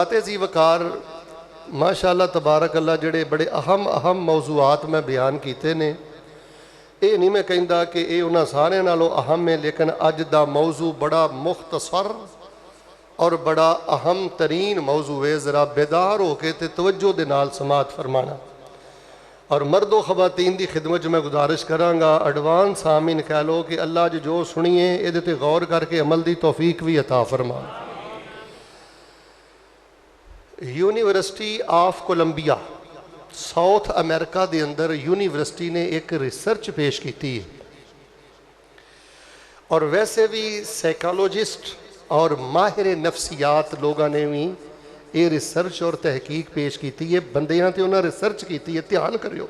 जी वकार माशाअल्लाह तबारक अल्लाह जेड़े बड़े अहम मौजूआत मैं बयान किए ने ये नहीं मैं कहता कि ये उन्होंने सारे नालों अहम है, लेकिन अज दा मौजू बड़ा मुख्तसर और बड़ा अहम तरीन मौजू है। ज़रा बेदार होके ते तवज्जो दे नाल समात फरमाना। और मर्दो खवातीन की खिदमत मैं गुजारिश कराँगा, एडवांस आमीन कह लो कि अल्लाह जो सुनिए ये ते गौर करके अमल की तौफीक भी अता फरमा। University of Colombia South America के अंदर यूनिवर्सिटी ने एक रिसर्च पेश की है, और वैसे भी साइकोलॉजिस्ट और माहिर नफसियात लोगों ने भी ये रिसर्च और तहकीक पेश की है। बंदियां ते उन्हें रिसर्च की है। ध्यान करियो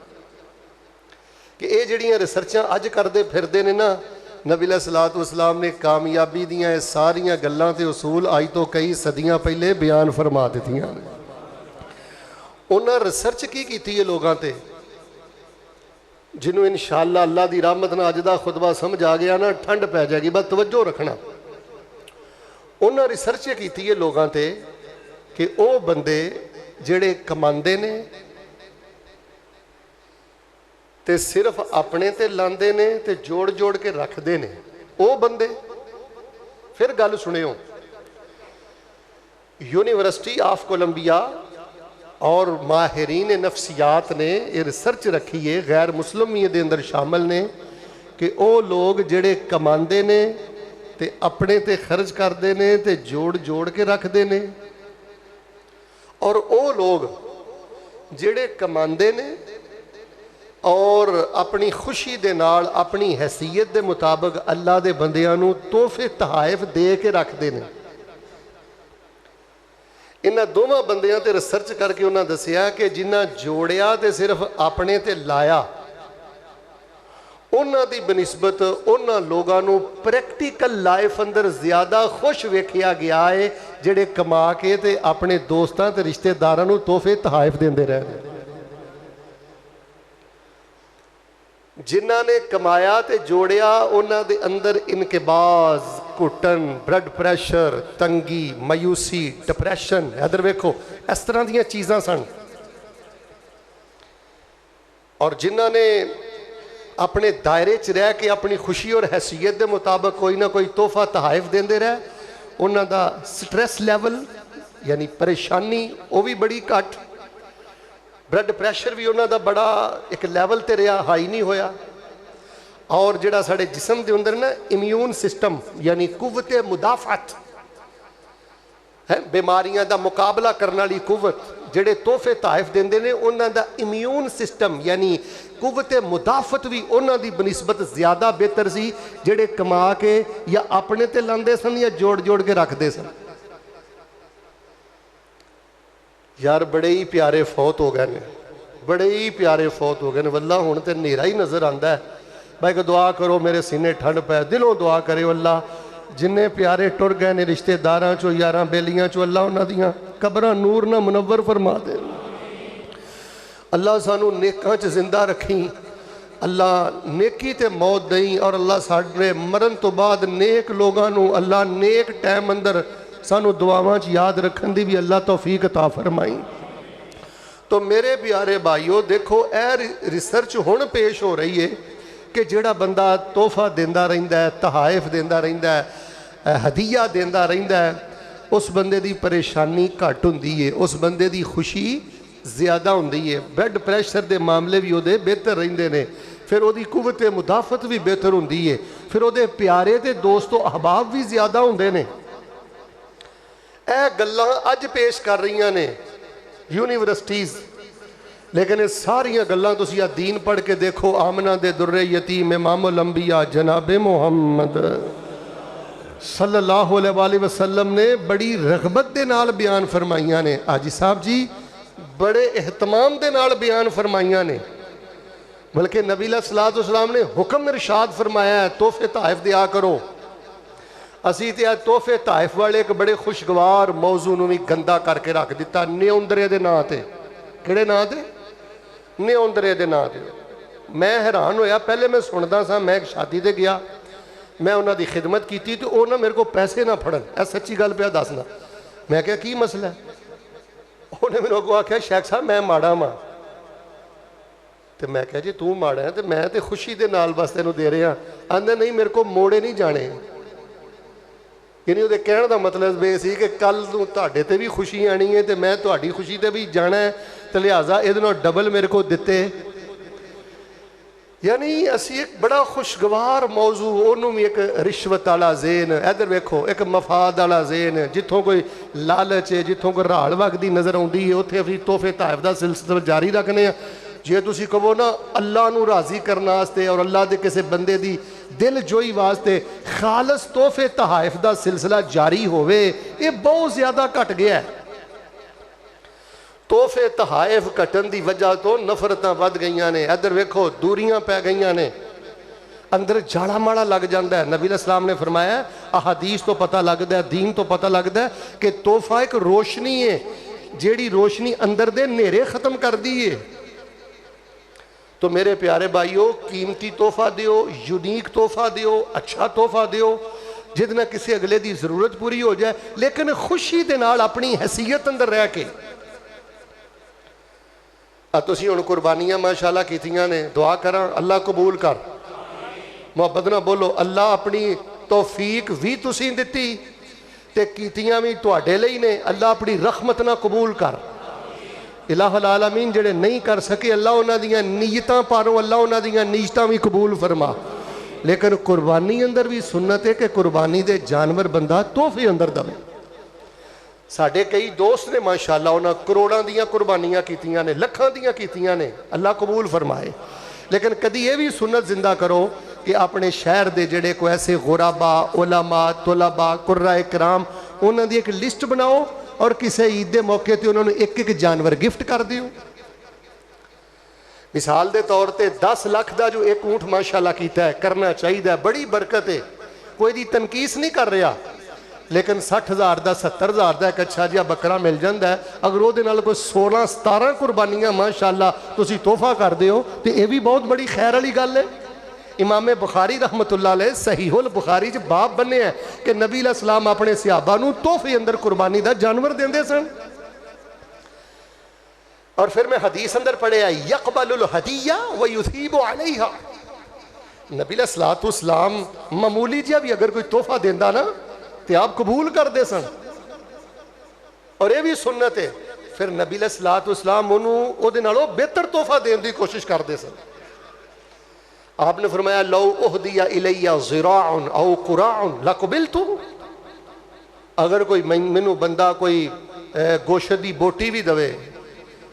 कि ये जड़ियाँ रिसर्चां अज करते फिरते ने ना, नबी अलैहिस्सलातु वस्सलाम ने कामयाबी दियाँ सारियां गल्लां ते उसूल अज तो कई सदियां पहले बयान फरमा दित्तियां ने। उन्हें रिसर्च की है लोगों ते, जिन्होंने इंशाअल्लाह अल्लाह की रहमत नाल अज दा खुतबा समझ आ गया ना, ठंड पै जाएगी, बस तवज्जो रखना। उन्हें रिसर्च की है लोगों ते कि वो बंदे जिहड़े कमांदे ने ते सिर्फ अपने ते लांदे ने ते जोड़ जोड़ के रखते ने, वो बंदे। फिर गल सुनियो, यूनिवर्सिटी ऑफ कोलंबिया और माहिरीन नफसियात ने ये रिसर्च रखी है, गैर मुस्लिम भी ये अंदर शामिल ने, कि वो लोग जिहड़े कमांदे ने ते अपने ते खर्च करते ने ते जोड़ जोड़ के रखते ने, और वो लोग जिहड़े कमांदे ने और अपनी खुशी दे नाल अपनी हैसियत के मुताबिक अल्लाह के बंदियां नूं तोहफे तहाइफ दे के रखते हैं। इन्हां दोवां बंदियां ते रिसर्च करके उन्होंने दसिया कि जिन्हां जोड़िया ते सिर्फ अपने ते लाया, उन्हां दी बनिस्बत उन्हां लोगों नूं प्रैक्टिकल लाइफ अंदर ज़्यादा खुश वेखिया गया है जिहड़े कमा के ते अपने दोस्तां ते रिश्तेदारां नूं तोहफे तहाइफ देंदे रहे। जिन्हां ने कमाया ते जोड़िया उन्हां दे अंदर इनकबाज, घुटन, ब्लड प्रैशर, तंगी, मायूसी, डिप्रैशन, इधर वेखो इस तरह दीयां चीज़ां सन। और जिन्हां ने अपने दायरे च रह के अपनी खुशी और हैसियत के मुताबिक कोई ना कोई तोहफा तहाइफ देंदे रहे, उन्हां दा स्ट्रैस लैवल यानी परेशानी वो भी बड़ी घट, ब्लड प्रैशर भी उन्हां दा बड़ा एक लैवल ते रहा, हाई नहीं होया। और जिहड़ा साडे जिस्म दे अंदर ना इम्यून सिस्टम यानी कुव्वत मुदाफत है, बीमारियां दा मुकाबला करने वाली कुव्वत, जिहड़े तोहफे तहाइफ देंदे ने उन्हां दा इम्यून सिस्टम यानी कुव्वत मुदाफत भी उन्हां दी बनिस्बत ज़्यादा बेहतर सी, जिहड़े कमा के या अपने ते लांदे सन या जोड़ जोड़ के रखते सन। यार बड़े ही प्यारे फौत हो गए ने, बड़े ही प्यारे फौत हो गए ने। वल्ला हुण ते नेरा ही नज़र आंदा है। भाई को दुआ करो मेरे सीने ठंड पै, दिलों दुआ करे अल्लाह जिन्ने प्यारे टुर गए ने रिश्तेदारां चो यारां बेलियां चो, अल्लाह उन्हां दियां कबरां नूर नाल मुनव्वर फरमा दे। अल्लाह सानू नेकां च जिंदा रखी, अल्लाह नेकी ते मौत दई, और अल्लाह साडे मरन तो बाद नेक लोगों नू अल्लाह नेक टाइम अंदर सानू दुआवां च याद रखन दी भी अल्लाह तौफीक अता फरमाई। तो मेरे प्यारे भाईओ देखो, ए रिसर्च हुण पेश हो रही है कि जिहड़ा बंदा तोहफा देंदा रहिंदा है, तहाइफ देंदा रहिंदा है, हदीया देंदा रहिंदा है, उस बंदे दी परेशानी घट हुंदी है, उस बंदे दी खुशी ज़्यादा हुंदी है, ब्लड प्रैशर के मामले भी उहदे बेहतर रहिंदे ने, फिर उहदी कुव्वत मुदाफत भी बेहतर हुंदी है, फिर उहदे प्यारे ते दोस्तो अहबाब भी ज़्यादा हुंदे ने। ਇਹ ਗੱਲਾਂ ਅੱਜ पेश कर रही ने यूनिवर्सिटीज़, लेकिन ये सारिया गल्लां तुसीं दीन पढ़ के देखो। आमना दे दुर्रे यतीम इमामुल अंबिया जनाबे मोहम्मद सल्लल्लाहु अलैहि वसल्लम ने बड़ी रगबत के नाल बयान फरमाइयां ने। हाजी साहब जी बड़े एहतमाम के नाल बयान फरमाइयां ने, बल्कि नबी अलैहिस्सलातु वस्सलाम ने हुक्म इरशाद फरमाया है तोहफे तहाइफ दिया करो। असी तो तोहफे तहाइफ वाले एक बड़े खुशगवार मौजू नूं भी गंदा करके रख दिता, न्योंदरे दे नां ते। किहड़े नां ते? न्योंदरे दे नां ते। मैं हैरान होया, पहले मैं सुनदा सा, मैं एक शादी ते गया, मैं उन्हां दी खिदमत की तो वो ना मेरे को पैसे ना फड़न, ऐ सच्ची गल पिया दसना। मैं क्या की मसला है? انہیں میرے کو آخیا شیخ صاحب میں ماڑا ماں، تو میں کہا جی تو ماڑا ہے، تو میں تو خوشی دے نال بس تینوں دے رہے ہیں. آندے نہیں میرے کو موڑے نہیں جانے. یعنی وہ کہنے دا مطلب یہ سی کہ کل تہاڈے تے بھی خوشی آنی ہے تو میں تہاڈی خوشی تے بھی جانا ہے، تو لہٰذا یہ ڈبل میرے کو دیتے. یعنی اسی ایک بڑا خوشگوار موضوع، انہوں بھی ایک رشوت والا ذہن، ادھر ویکھو ایک مفاد والا ذہن، جتوں کوئی لالچ ہے، جتوں کوئی راڑ وگدی نظر آتی ہے، اتنے ابھی تحفے تحائف دا سلسلہ جاری رکھنے ہیں. جے تسی کہو نا اللہ نو راضی کرنا واسطے اور اللہ دے کسے بندے دی دل جوئی واسطے خالص تحفے تحائف دا سلسلہ جاری ہوئے، یہ بہت زیادہ کٹ گیا ہے. تحفے تحائف کٹن دی وجہ تو نفرتاں ود گئیاں نے، ادھر ویکھو دوریاں پہ گئیاں نے، اندر جاڑا ماڑا لگ جاندہ ہے. نبی علیہ السلام نے فرمایا ہے، احادیث تو پتہ لگتا ہے، دین تو پتہ لگتا ہے کہ تحفہ ایک روشنی ہے جیڑی روشنی اندر دے نیرے ختم کر دیئے. تو میرے پیارے بھائیو قیمتی تحفہ دیو، یونیک تحفہ دیو، اچھا تحفہ دیو جتنا کسی اگلے دی ضرورت پوری ہو جائے، لیکن خوشی دے نال اپنی حیثیت اندر رہ کے. تسی ہن قربانیاں ماشاءاللہ کیتیاں نے، دعا کراں اللہ قبول کر. محبت نہ بولو اللہ اپنی توفیق بھی تسی دتی تے کیتیاں بھی تواڈے لئی نے، اللہ اپنی رحمت نہ قبول کر. الہ العالمین جڑے نہیں کر سکے اللہ انہاں دیاں نیتاں پاروں، اللہ انہاں دیاں نیتاں بھی قبول فرما. لیکن قربانی اندر بھی سنت ہے کہ قربانی دے جانور بندہ تحفے اندر دے. ساڑھے کئی دوست نے ماشاءاللہ انہاں کروڑاں دیاں قربانیاں کیتیاں نے، لکھاں دیاں کیتیاں نے، اللہ قبول فرمائے. لیکن کدی یہ بھی سنت زندہ کرو کہ اپنے شہر دے جڑے کوئی ایسے غربا، علماء، طلباء، قرآ اکرام انہاں دی ایک لسٹ بناؤ اور کسی عید دے موقع تے انہوں نے ایک ایک جانور گفٹ کر دیو. مثال دے طور تے 10 لاکھ دا جو ایک اونٹ ماشاءاللہ کیتا ہے، کرنا چاہیے، بڑی برکت ہے، کوئی دی تنقیس نہیں کر رہا. لیکن 60,000 دا 70,000 دا ایک اچھا جہا بکرا مل جاندہ ہے، اگر وہ دے نال کوئی 16-17 قربانیاں ماشاءاللہ تسی تحفہ کر دیو تو یہ بھی بہت بڑی خیر والی گل ہے. امام بخاری رحمت اللہ علیہ صحیح البخاری جو باب بنے ہیں کہ نبی علیہ السلام اپنے صحابہ نو تحفے اندر قربانی دا جانور دیندے سن. اور پھر میں حدیث اندر پڑھے آئی یقبل الہدیہ ویثیب علیہا. نبی علیہ السلام معمولی جہاں بھی اگر کوئی تحفہ دیندہ نا تو آپ قبول کر دے سن. اور یہ بھی سنت ہے پھر نبی علیہ السلام انہوں او دے نالوں بہتر تحفہ دین دی کوشش کر دے سن. آپ نے فرمایا لو اہدی الی ذراع او قراع لقبلتو. اگر کوئی منو بندہ کوئی گوشت دی بوٹی بھی دوے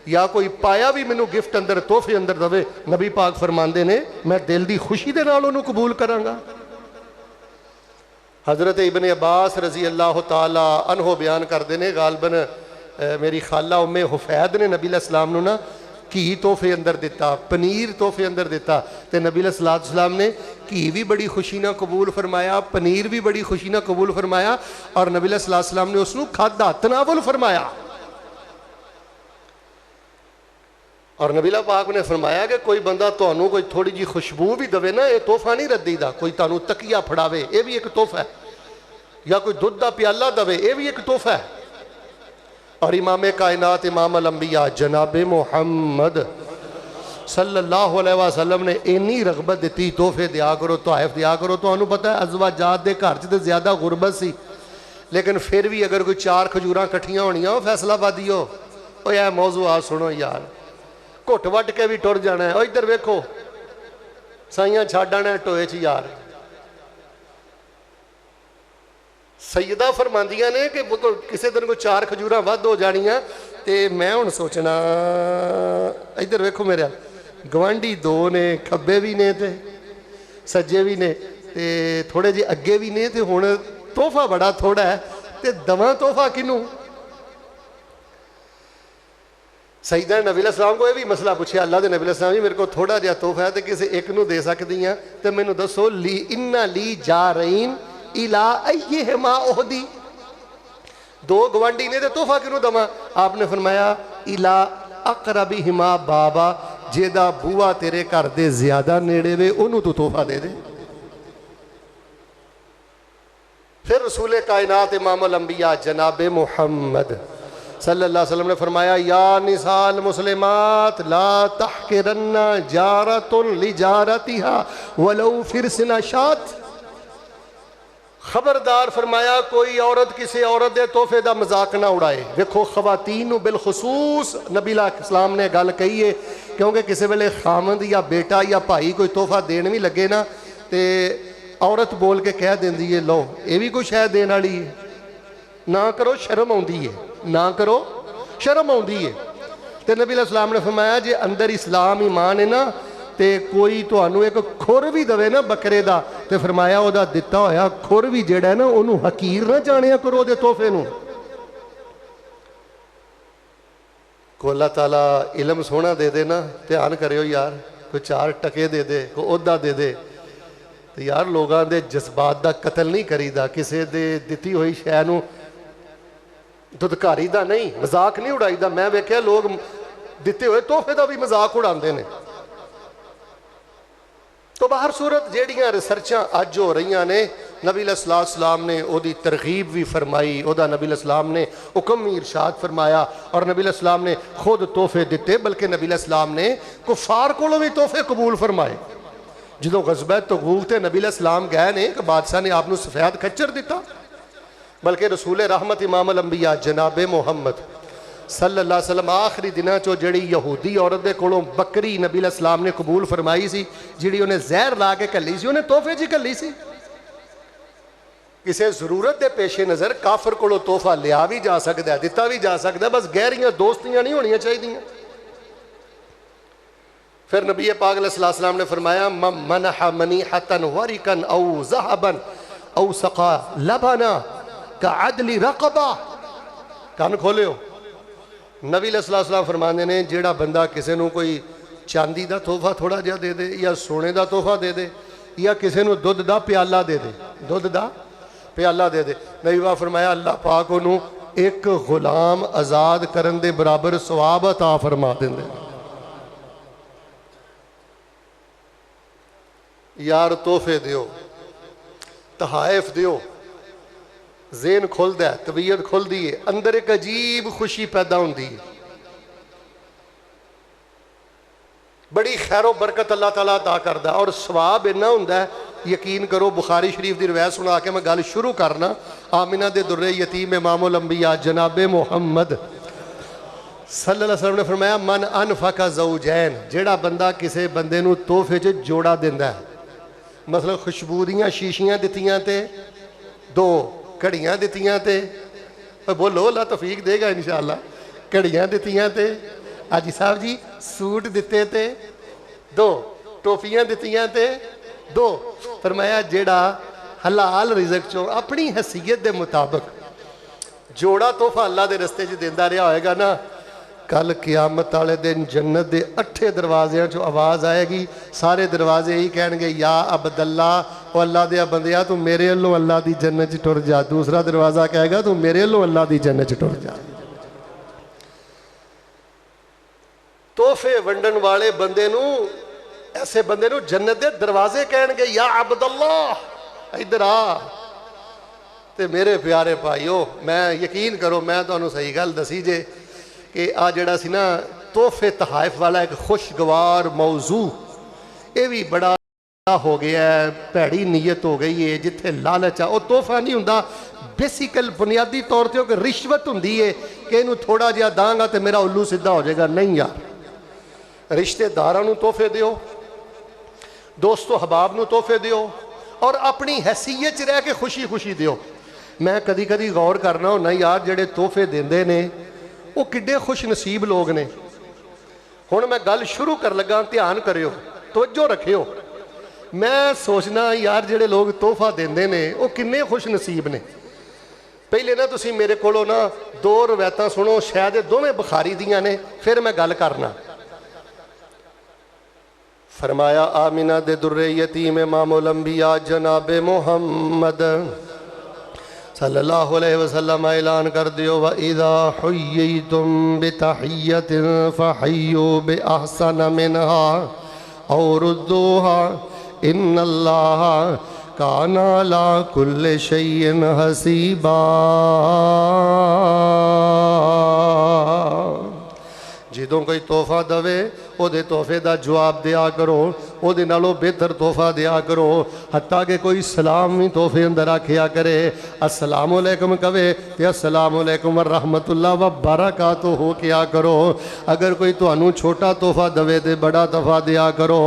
یا کوئی پایا بھی منو گفٹ اندر تحفے اندر دوے، نبی پاک فرماندے نے میں دل دی خوشی دے نال انہوں قبول کراں گا. حضرت ابن عباس رضی اللہ تعالی عنہ بیان کر دینے غالباً میری خالہ ام حفید نے نبی علیہ السلام نو نا گھی تحفے اندر دیتا، پنیر تحفے اندر دیتا، تے نبی علیہ السلام نے گھی بھی بڑی خوشی نہ قبول فرمایا، پنیر بھی بڑی خوشی نہ قبول فرمایا، اور نبی علیہ السلام نے اس نو کھادا تناول فرمایا. اور نبی اللہ پاک نے فرمایا کہ کوئی بندہ تانوں کوئی تھوڑی جی خوشبو بھی دوے نا، یہ تحفہ نہیں ردی دا. کوئی تانوں تکیہ پھڑاوے یہ بھی ایک تحفہ ہے، یا کوئی دودھ دا پیالہ دوے یہ بھی ایک تحفہ ہے. اور امام کائنات امام الانبیاء جناب محمد صلی اللہ علیہ وسلم نے اینی رغبت دیتی تحفے دیا کرو، تحائف دیا کرو. تو انہوں پتہ ہے ازواجات دے گھر چ تے زیادہ غربت سی، لیکن پھر بھی اگر کوئی 4 کھجوراں کٹھیاں ہونیاں ہو فیصلہ بادی ہو او یہ موضوع آ سنو یار، گھٹ وٹ کے بھی ٹر جانا ہے. ادھر ویکھو سائیاں چھڈ آنا ہے ٹوئے چ یار. سیدہ فرماندیاں نے کہ کسی دن کوئی 4 کھجوراں ود ہو جانیاں تے میں ہن سوچنا ادھر ویکھو میرے گوانڈی 2 نے، کھبے بھی نے تے سجے بھی نے تے تھوڑے جی اگے بھی نے تے ہن تحفہ بڑا تھوڑا ہے تے دواں تحفہ کنوں. سیدہ نبی علیہ السلام کو یہ بھی مسئلہ پوچھا، اللہ دے نبی علیہ السلام جی میرے کو تھوڑا جہا تحفہ ہے تے کسی ایک نو دے سکتی ہیں تے میں نو دسو لی اِنَّ لی جارین الہ ایہما اہدی. 2 گوانڈی نے تے تحفہ کنو دما؟ آپ نے فرمایا الہ اقربہما بابا، جیدہ بوا تیرے کر دے زیادہ نیڑے وے انہوں تو تحفہ دے دے. پھر رسول کائنات امام الانبیاء جناب محمد صلی اللہ علیہ وسلم نے فرمایا یا نساء المسلمات لا تحقرن جارۃ لجارتها ولو فرسن شات، خبردار فرمایا کوئی عورت کسی عورت دے تحفے دا مذاق نہ اڑائے۔ دیکھو خواتین نو بالخصوص نبی علیہ السلام نے گل کہی ہے، کیونکہ کسی ویلے خامند یا بیٹا یا بھائی کوئی تحفہ دین بھی لگے نا تے عورت بول کے کہہ دیندی ہے لو یہ بھی کوئی شے دین والی ہے، نہ کرو شرم آؤندی ہے، نہ کرو شرم آؤندی ہے۔ تے نبی علیہ السلام نے فرمایا جے اندر اسلام ایمان ہے نا تے کوئی تانوں ایک کھر بھی دے نا بکرے دا تے فرمایا او دا دتا ہویا کھر بھی جڑا ہے نا اونوں حقیر نہ جانیا کرو دے تحفے نوں۔ کو اللہ تعالیٰ علم سونا دے دے نا دھیان کریو یار، کوئی 4 ٹکے دے دے، کوئی عہدہ دے دے تو یار لوگاں دے جذبات دا قتل نہیں کری دا، کسے دے دتی ہوئی شے نوں ددکاری دا نہیں، مذاق نہیں اڑائی دا۔ میں ویکھیا لوگ دتے ہوئے تحفے دا بھی مذاق اڑاندے نے۔ تو باہر صورت جیڑیاں ریسرچاں اج ہو رہیاں نے، نبی علیہ السلام نے او دی ترغیب بھی فرمائی، او دا نبی علیہ السلام نے حکم بھی ارشاد فرمایا، اور نبی علیہ السلام نے خود تحفے دیتے، بلکہ نبی علیہ السلام نے کفار کولوں بھی تحفے قبول فرمائے۔ جدوں غزوہ تبوک تے نبی علیہ السلام گئے نے کہ بادشاہ نے آپ نو سفید کھچر دیتا، بلکہ رسول رحمت امام الانبیاء جناب محمد صلی اللہ علیہ وسلم آخری دنوں چو جڑی یہودی عورت دے کولوں بکری نبی علیہ السلام نے قبول فرمائی سی، جڑی انہیں زہر لا کے کلی سی، انہیں تحفے جی کلی سی۔ کسے ضرورت دے پیش نظر کافر کولوں تحفہ لیا بھی جا سکتا ہے، دتا بھی جا سکتا ہے، بس گہریاں دوستیاں نہیں ہونیاں چاہیے۔ پھر نبی پاک علیہ السلام نے فرمایا من منح منیحة ورقا او ذهبا او سقا لبنا کعدل رقبہ۔ کان کھولے ہو، نبی علیہ السلام فرمانے نے جیڑا بندہ کسے نو کوئی چاندی دا تحفہ تھوڑا جا دے دے یا سونے دا تحفہ دے دے یا کسے نو دودھ دا پیالہ دے دے، دودھ دا پیالہ دے دے، نبی پاک فرمایا اللہ پاک انہوں ایک غلام آزاد کرن دے برابر ثواب عطا فرما دیں دے۔ یار تحفے دیو، تحائف دیو، ذہن کھل دے، طبیعت کھل دیئے، اندر ایک عجیب خوشی پیدا ہوں دی، بڑی خیر و برکت اللہ تعالیٰ عطا کردہ، اور ثواب انہا ہوں دا یقین کرو۔ بخاری شریف دی روایت سنا کے میں گل شروع کرنا، آمنہ دے در یتیم امام الانبیاء جناب محمد صلی اللہ علیہ وسلم نے فرمایا من انفق زوجین، جیڑا بندہ کسے بندے نو تحفے چ جوڑا دیندہ ہے، مثلا خوشبودیاں شیشیاں دتیاں تے 2 کڑیاں دتیاں تے، بولو اللہ توفیق دے گا انشاءاللہ، کڑیاں دتیاں تے، آجی صاحب جی سوٹ دتے تے 2، ٹوپیاں دتیاں تے 2، فرمایا جیڑا حلال رزق چوں اپنی حیثیت دے مطابق جوڑا تحفہ اللہ دے رستے چ دیندا رہا ہوئے گا نا، کل قیامت والے دن جنت دے 8 دروازیاں چوں آواز آئے گی، سارے دروازے ہی کہن گے یا عبداللہ، او اللہ دے بندیا تو میرے اللہ اللہ دی جنت چ ٹر جا، دوسرا دروازہ کہے گا تو میرے اللہ اللہ دی جنت چ ٹر جا۔ تحفے ونڈن والے بندے نو، ایسے بندے نو جنت دے دروازے کہن گے یا عبداللہ ادھر آ۔ تے میرے پیارے بھائیو، میں یقین کرو میں تو انہوں صحیح گل دسی جے کہ آ جڑا سی نا تحفے تحائف والا ایک خوشگوار موضوع، یہ بھی بڑا ہو گیا ہے، پیڑی نیت ہو گئی ہے، جتھے لالچ ہے وہ تحفہ نہیں ہوندا، بیسیکل بنیادی طور تے کہ رشوت ہوندی ہے کہ انہوں تھوڑا جہا داں گا تے میرا الو سدھا ہو جائے گا، نہیں یار، رشتہ داراں نوں تحفے دیو، دوست و حباب نوں تحفے دیو، اور اپنی حیثیت رہ کے خوشی خوشی دیو۔ میں کدی کدی غور کرنا ہونا یار جڑے تحفے دیندے نے وہ کڈے خوش نصیب لوگ نے۔ ہن میں گل شروع کر لگا، دھیان کریو، توجہ رکھیو، میں سوچنا یار جڑے لوگ تحفہ دیندے نے وہ کنے خوش نصیب نے۔ پہلے نا تسی میرے کولو نا 2 روایتاں سنو، شاید دونوں بخاری دیاں نے، پھر میں گل کرنا۔ فرمایا آمنہ دے در یتیم امام الانبیاء جناب محمد صلی اللہ علیہ وسلم اعلان کر دیو وَإِذَا حُيِّيتُم بِتَحِيَّةٍ فَحَيُّوا بِأَحْسَنَ مِنْهَا أَوْ رُدُّوهَا إِنَّ اللَّهَ कान अला कुल्ल शैइन हसीबा। ਜਦੋਂ ਕੋਈ ਤੋਹਫਾ ਦਵੇ ਉਹਦੇ ਤੋਹਫੇ ਦਾ ਜਵਾਬ ਦਿਆ ਕਰੋ, ਉਹਦੇ ਨਾਲੋਂ ਬਿਹਤਰ ਤੋਹਫਾ ਦਿਆ ਕਰੋ। ਹੱਤਾ ਕਿ ਕੋਈ ਸਲਾਮ ਵੀ ਤੋਹਫੇ ਅੰਦਰ ਆਖਿਆ ਕਰੇ, ਅਸਲਾਮੁ ਅਲੈਕੁਮ ਕਵੇ ਤੇ ਅਸਲਾਮੁ ਅਲੈਕੁਮ ਰਹਿਮਤੁल्लाह व ਬਰਕਾਤੁਹੂ ਕਿਆ ਕਰੋ। ਅਗਰ ਕੋਈ ਤੁਹਾਨੂੰ ਛੋਟਾ ਤੋਹਫਾ ਦਵੇ ਤੇ ਬੜਾ ਤੋਹਫਾ ਦਿਆ ਕਰੋ।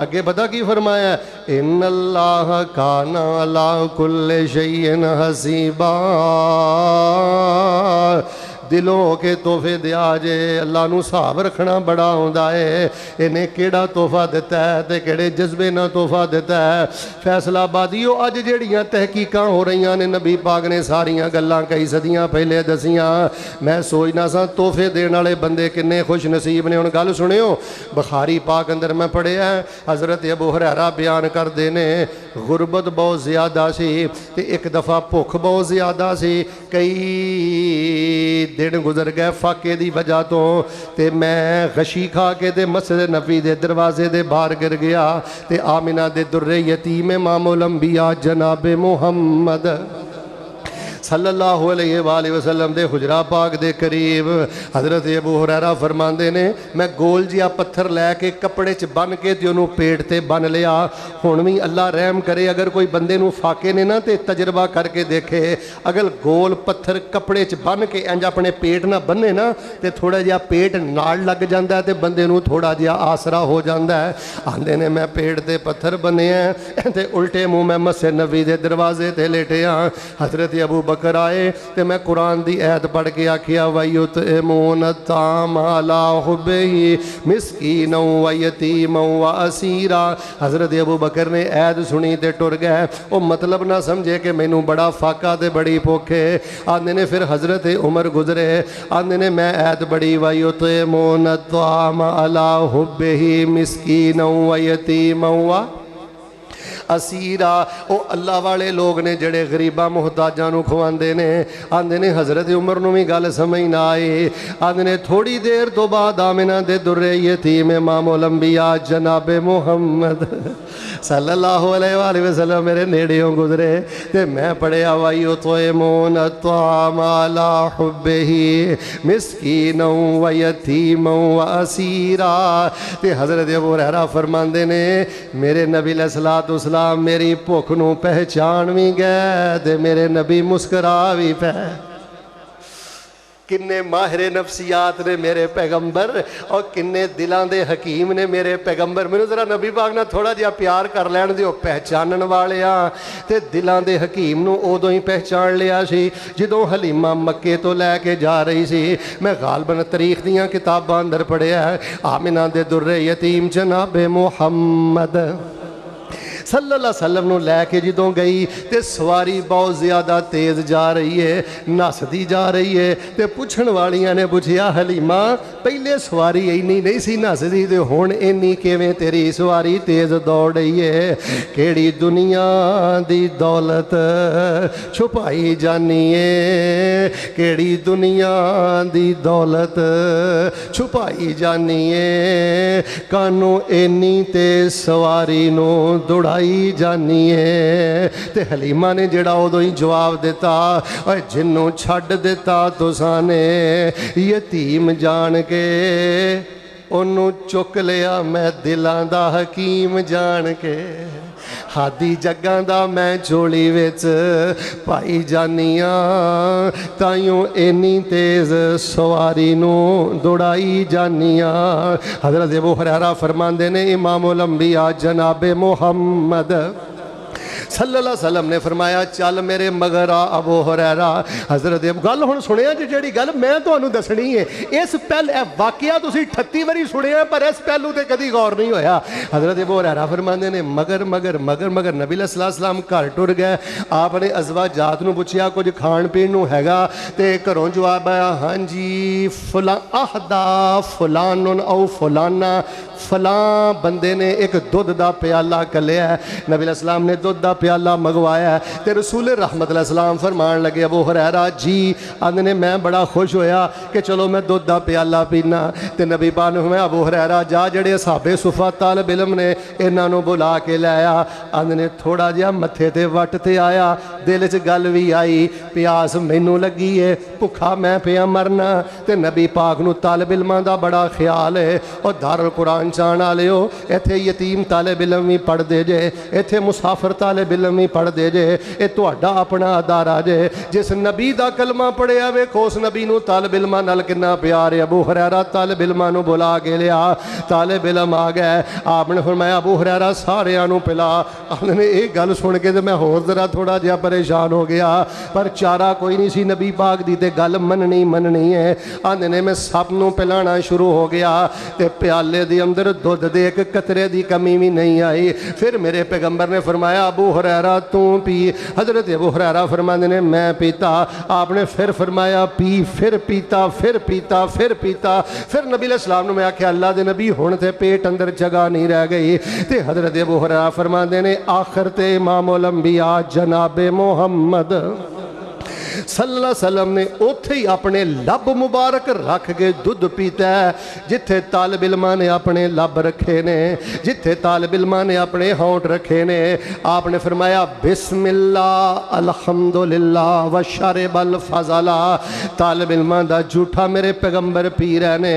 ਅੱਗੇ ਪਤਾ ਕੀ ਫਰਮਾਇਆ, ਇਨ ਅੱਲਾਹ ਕਾਨ ਅਲਾ ਕੁੱਲ ਸ਼ੈਇਨ ਹਸੀਬਾ। दिलों के तोहफे दिया जे, अल्लाह नूं हिसाब रखना बड़ा आउंदा है। इन्हें केड़ा तोहफा दिता है ते केड़े जज्बे नाल तोहफा दिता है। फैसलाबादियों अज जिहड़ियां तहकीकां हो रही ने, नबी पाक ने सारियां गल्लां कई सदियां पहले दसियां। मैं सोचना सा तोहफे देने वाले बंदे किन्ने खुश नसीब ने। हुण गल सुनियो, बुखारी पाक अंदर मैं पढ़िया हज़रत अबू हुरैरा बयान करते ने, गुरबत बहुत ज़्यादा सी ते एक दफ़ा भुख बहुत ज़्यादा सी। कई दिन गुजर गए फाके की वजह तो, ते मैं गशी खा के ते मस्जिद नबी दे दरवाजे दे बाहर गिर गया। ते आमिना दे दुर्रे यतीम इमामुल अंबिया जनाबे मुहम्मद सल्लल्लाहु अलैहि वसल्लम दे हुजरा पाक दे करीब हज़रत अबू हुरैरा फरमाते ने, मैं गोल जिहा पत्थर लैके कपड़े च बन के ते उन्होंने पेट ते बन लिया। हुण भी अल्लाह रहम करे, अगर कोई बंदे नूं फाके ने ना ते तजर्बा करके देखे, अगर गोल पत्थर कपड़े च बन के इंज अपने पेट ना बन्ने ना ते थोड़ा जिहा पेट नाल लग जाता है ते बंदे नूं थोड़ा जिहा आसरा हो जाता है। आंदे ने मैं पेट ते पत्थर बने ते उल्टे मुँह मैं मस्जिद नबी दे दरवाजे ते लेटिया। हज़रत अबू बकर आए ते मैं कुरान दी ऐत पढ़ के आखिया, वयुतइमून ताम अला हुब्बिही मिस्कीनन व यतीमन व असीरा। हज़रत अबू बकर ने ऐत सुनी ते टुर गए। वो मतलब ना समझे कि मैनू बड़ा फाका ते बड़ी भुख है। आंदे ने फिर हज़रत उमर गुजरे, आंदे ने मैं ऐत बड़ी, वयुतइमून ताम अला हुब्बिही मिस्कीनन व यतीमन व असीरा। वो अल्लाह वाले लोग ने जड़े गरीबा मुहताजा नूं खवांदे ने। आंदे ने हज़रत उमर नूं भी गल समझ ना आई। आंदे ने थोड़ी देर तो बाद आमिना दे दुर्रे यतीम इमामुल अंबिया जनाबे मुहम्मद सल्लल्लाहु अलैहि वसल्लम मेरे नेड़ियों गुजरे ते मैं पढ़िया, वयुतइमून ताम अला हुब्बिही मिस्कीनन व यतीमन व असीरा। ते हज़रत अबू हुरैरा फरमांदे ने, मेरे नबी अलैहिस्सलाम मेरी भुख नूं पहचान भी गए ते मेरे नबी मुस्करा भी पे। किन्ने माहिर नफसियात ने मेरे पैगंबर और किन्ने दिलों के हकीम ने मेरे पैगंबर। मैनू जरा नबी पाक नाल थोड़ा जिहा प्यार कर लैण दिओ। पहचानण वाले ते दिलों के हकीम नूं उदों ही पहचान लिया सी जदों हलीमा मक्के तो लैके जा रही सी। मैं गालबन तारीख दीयां किताबां अंदर पढ़िया, आमिना दे दुर्रे यतीम जनाबे मुहम्मद सल्लल्लाहु अलैहि वसल्लम नूं लैके जदों गई ते सवारी बहुत ज़्यादा तेज़ जा रही है, नसदी जा रही है। ते पुछण वालियां ने पुछया, हलीमा पहले सवारी इन्नी नहीं सी नसदी ते हुण इन्नी किवें तेरी सवारी तेज़ दौड़ रही है? केड़ी दुनिया दी दौलत छुपाई जानी है, केड़ी दुनिया दी दौलत छुपाई जानी है, कानों इन्नी ते सवारी नूं दौड़ाई जानी है। ते हलीमा ने जड़ा उदों ही जवाब दिता, जिन्हों छड्ड दिता तुसां ने यतीम जान के, ओनू चुक लिया मैं दिलां दा हकीम जान के। हादी जग्गां दा मैं झोली विच पाई जानिया, ताइयों इन्नी तेज़ सवारी नूं दौड़ाई जानिया। हज़रत अबू हुरैरा फरमांदे ने, इमामुल अंबिया जनाबे मुहम्मद सल्लल्लाहु अलैहि वसल्लम ने फरमाया, चल मेरे मगर आ अबू हुरैरा। हज़रत गल हुण सुनिया जी, जिहड़ी गल मैं तुहानूं दसणी है, इस पहले वाकिया तुसीं 38 वारी सुनिया पर इस पहलू ते कदी गौर नहीं होया। हज़रत अबू हुरैरा फरमांदे ने, मगर मगर मगर मगर नबी अलैहि सलाम घर टुर गए। आपने अज़वाजात नूं पुछया कुछ खाण पीण नूं हैगा? ते घरों जवाब आया, हाँ जी फलां आहदा फलानुन औ फलाना, फलां बंदे ने एक दुध दा प्याला कलिया। नबी अलैहि सलाम ने दुध दा प्याला मंगवाया ते रसूल रहमत अलैहिस्सलाम फरमान लगे अबू हुरैरा जी आंदे ने मैं बड़ा खुश होया कि चलो मैं दुध दा प्याला पीना ते नबी पाक ने फरमाया अबू हुरैरा जा जड़े साहबे सुफा तालिब इल्म ने इन्हां नूं बुला के लाया आंदे ने थोड़ा जिहा मत्थे ते वट ते आया दिल च गल भी आई प्यास मैनू लगी है भुखा मैं पिया मरना ते नबी पाक नूं तालिब इल्मां दा बड़ा ख्याल है और दारुल कुरान चाण वालिओ इत्थे यतीम तालिब इल्म भी पढ़दे जे इत्थे मुसाफिर तालिब इल्म भी पढ़दे जे ये तुहाडा अपना अदारा जे जिस नबी दा कलमा पढ़िया वेखो उस नबी नूं तालिब इल्मां नाल किन्ना प्यार है अबू हुरैरा तालिब इल्मां नूं बुला के लिया तालिब इल्म आ गए आपने फरमाया अबू हुरैरा सारियां नूं पिला आपने ये गल सुन के तो मैं होर जरा थोड़ा जिहा परेशान हो गया पर चारा कोई नहीं सी नबी पाक दी ते गल मननी है आंदे ने मैं सब नूं पिलाना शुरू हो गया ते प्याले दे अंदर दुध दे एक कतरे दी कमी भी नहीं आई फिर मेरे पैगंबर ने फरमाया अबू हुरैरा तू पी हजरत अबू हुरैरा फरमाते ने मैं पीता आपने फिर फरमाया पी फिर पीता फिर पीता फिर पीता फिर नबी अलैहिस्सलाम ने मैं आख्या अल्लाह दे नबी हुण ते पेट अंदर जगह नहीं रह गई ते हजरत अबू हुरैरा फरमाते ने आखिर ते इमामुल अंबिया जनाबे मुहम्मद सल्लल्लाहु अलैहि वसल्लम ने उत्थे ही अपने लब मुबारक रख के दुध पीता है जिथे तालिब इल्मां ने अपने लब रखे ने जिथे तालिब इल्मां ने अपने होंठ रखे ने आपने फरमाया बिस्मिल्लाह अल्हम्दुलिल्लाह व शरबल फज़ला तालिब इल्मां दा झूठा मेरे पैगंबर पी रहे ने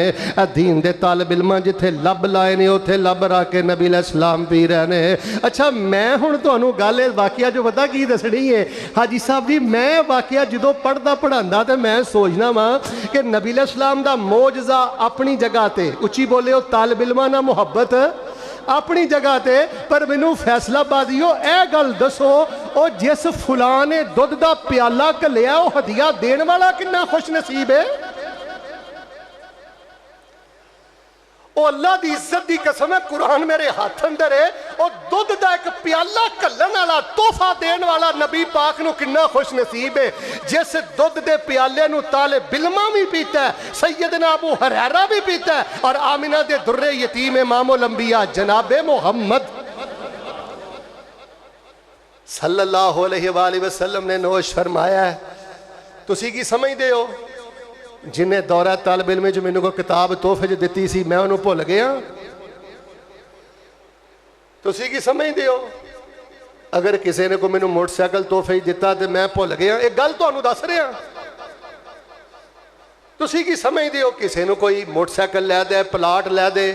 दीन दे तालिब इल्मां जिथे लब लाए ने उत्थे लब रख के नबी अलैहिस्सलाम पी रहे ने अच्छा मैं हुण तुहानूं गल वाकिया जो पता की दसनी है हाजी साहब जी मैं वाकिया जो पढ़ता पढ़ांदा तो मैं सोचना वा कि नबी अलैहिस्सलाम दा मौजज़ा अपनी जगह ते उच्ची बोले हो तालिब इल्मां नाल मुहब्बत अपनी जगह ते पर मैनू फैसलाबादियो ए गल दसो ओ जिस फुलां ने दुध दा प्याला घलिया वो हदिया देण वाला किन्ना खुश नसीब है ओ अल्लाह दी इज्जत दी कसम है कुरान मेरे हाथ अंदर है और दुध दा एक प्याला घल्लण वाला तोहफा देण वाला नबी पाक नूं किन्ना खुश नसीब है जिस दुध दे प्याले नूं तालिब इल्मां भी पीता है सैयदना अबू हुरैरा भी पीता है और आमिना दे दुर्रे यतीम इमामुल अंबिया जनाबे मुहम्मद सल्लल्लाहु अलैहि वसल्लम ने नोश फरमाया है तुसी की समझदे हो जिन्हें दौरा तालिब इल्म च मैनूं कोई किताब तोहफे च दित्ती सी मैं उन्होंने भुल गया तुसी की समझदे हो अगर किसी ने कोई मैनूं मोटरसाइकिल तोहफे दिता तो मैं भुल गया एक गल तुहानूं दस रहा तुसी की समझदे हो किसी नूं कोई मोटरसाइकिल लै दे प्लाट लै दे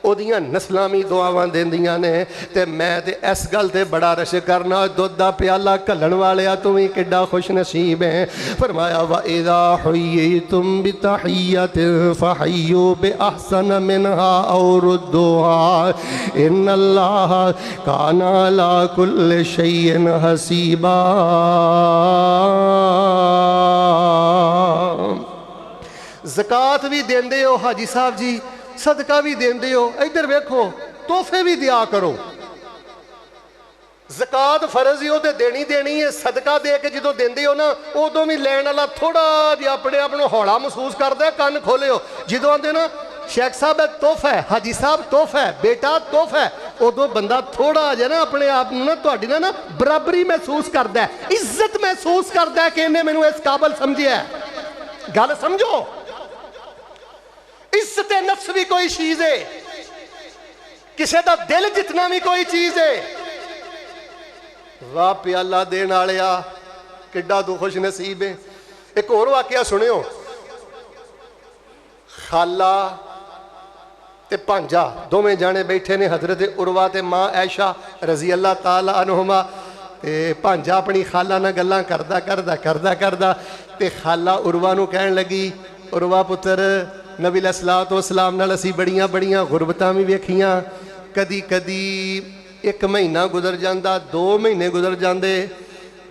ओदियां नस्लां भी दुआवां देंदियां ने ते मैं ते इस गल ते बड़ा रश करना दुध दा प्याला घल्लण वालिया तू भी किड्डा खुश नसीब है फरमाया व इज़ा हुय्यितुम बितहिय्यतिन फहय्यू बिअहसन मिनहा औ रुद्दुहा इन्नल्लाह काना अला कुल्लि शैइन हसीबा ज़कात भी देंदे हो हाजी साहब जी सदका भी देंदे हो इधर वेखो तोहफे भी दिया करो ज़कात फर्ज ही तो देनी है सदका दे के जो देंदे हो ना उदों भी लैण वाला थोड़ा जिहा अपने आप को हौला महसूस करता है कन खोले हो जो आते ना शेख साहब तोहफा है हाजी साहब तोहफा है बेटा तोहफा है उदों बंदा थोड़ा जिहा ना अपने आप ना तुहाडी ना बराबरी महसूस करता है इज्जत महसूस करता है कि इन्हें मैनूं इस काबल समझिया गल समझो इज्जत नफ्स भी कोई चीज है किसी का दिल जितना भी कोई चीज है वाह प्याला देने वालिया किड्डा तू खुश नसीब है एक और वाकया सुनियो खाला ते भांजा दोवें जाने बैठे ने हजरत उरवा ते मां ऐशा रजी अल्लाह ताला अन्हुमा ते भांजा अपनी खाला नाल गल्लां करदा करदा करदा करदा ते खाला उरवा नूं कहण लगी उरवा पुत्र नबी अलैहिस्सलातु वस्सलाम नाल असीं बड़ियां बड़ियां गुरबतां भी वेखियां कदी कदी एक महीना गुजर जांदा 2 महीने गुजर जांदे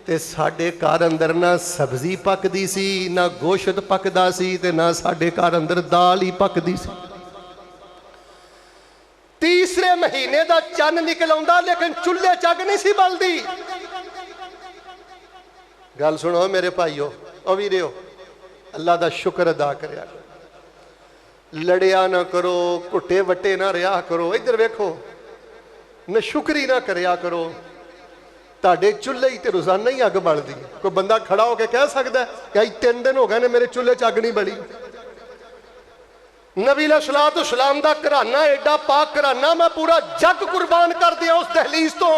ते साडे घर अंदर ना सब्जी पकदी सी ना गोश्त पकदा सी ते ना साडे घर अंदर दाल ही पकदी सी तीसरे महीने दा चन्न निकल आउंदा लेकिन चुल्हे चग नहीं सी बलदी गल सुनो मेरे भाईओ ओ वीरो अल्लाह दा शुक्र अदा करिया लड़िया ना करो घुट्टे वट्टे ना रहा करो इधर वेखो नशुक्री ना करया करो ਤੁਹਾਡੇ ਚੁੱਲ੍ਹੇ 'ਤੇ ਰੋਜ਼ਾਨਾ ਹੀ ਅੱਗ ਬਲਦੀ ਹੈ। ਕੋਈ ਬੰਦਾ ਖੜਾ ਹੋ ਕੇ ਕਹਿ ਸਕਦਾ ਕਿ ਅੱਜ 3 ਦਿਨ ਹੋ ਗਏ ਨੇ ਮੇਰੇ ਚੁੱਲ੍ਹੇ 'ਚ ਅੱਗ ਨਹੀਂ ਬਲੀ। ਨਬੀ अलैहिस्सलाम ਦਾ ਘਰਾਨਾ ਐਡਾ ਪਾਕ ਘਰਾਨਾ, ਮੈਂ ਪੂਰਾ ਜੱਗ ਕੁਰਬਾਨ ਕਰ ਦਿਆਂ ਉਸ ਦਹਲੀਜ਼ ਤੋਂ।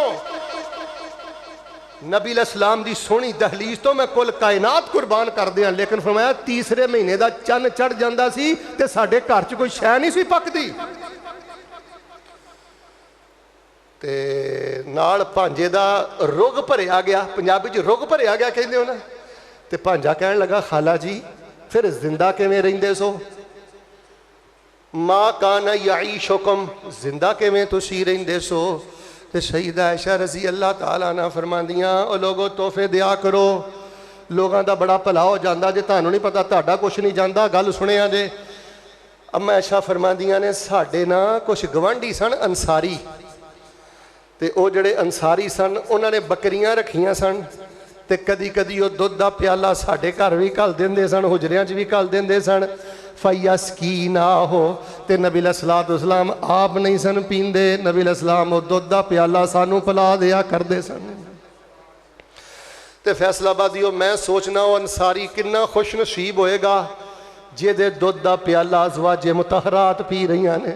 नबी अलैहिस्सलाम दी सोहनी दहलीज तो मैं कुल कायनात कुर्बान कर दिया। लेकिन फरमाया तीसरे महीने का चन्न चढ़ जाता सी ते साडे घर च कोई शै नहीं सी पकदी। ते नाल भांजे दा रुग भरिया गया, पंजाबी च रुग भरिया गया कहंदे हो ना। ते भांजा कहन लगा खाला जी फिर जिंदा किवें रहिंदे सो? मां काना याईशुकुम, जिंदा किवें तुसीं रहिंदे सो? ते सईदा आयशा रज़ी अल्लाह ताला ना फरमांदियां ओ लोगो तोहफे दिया करो, लोगों का बड़ा भला हो जाता जे तुहानूं नहीं पता तुहाडा कुछ नहीं जाता। गल सुनिया जे अम्मा आयशा फरमांदियां ने साडे ना कुछ गवांढी सन अंसारी, ते ओ जिहड़े अंसारी सन उन्होंने बकरियां रखियां सन ते कदी कदी वो दुध का प्याला साडे घर भी घल देंदे सन, हुजरियां च भी घल देंदे सन। फैयस की ना हो ते नबी अलैहिस्सलाम आप नहीं सन पींदे, नबी अलैहिस्सलाम वो दुध का प्याला सानू पिला दिया करते सन। ते फैसलाबादी मैं सोचना वो अंसारी कितना खुश नसीब होएगा जिहदे दुध का प्याला अज़वाजे मुतहरात पी रही ने।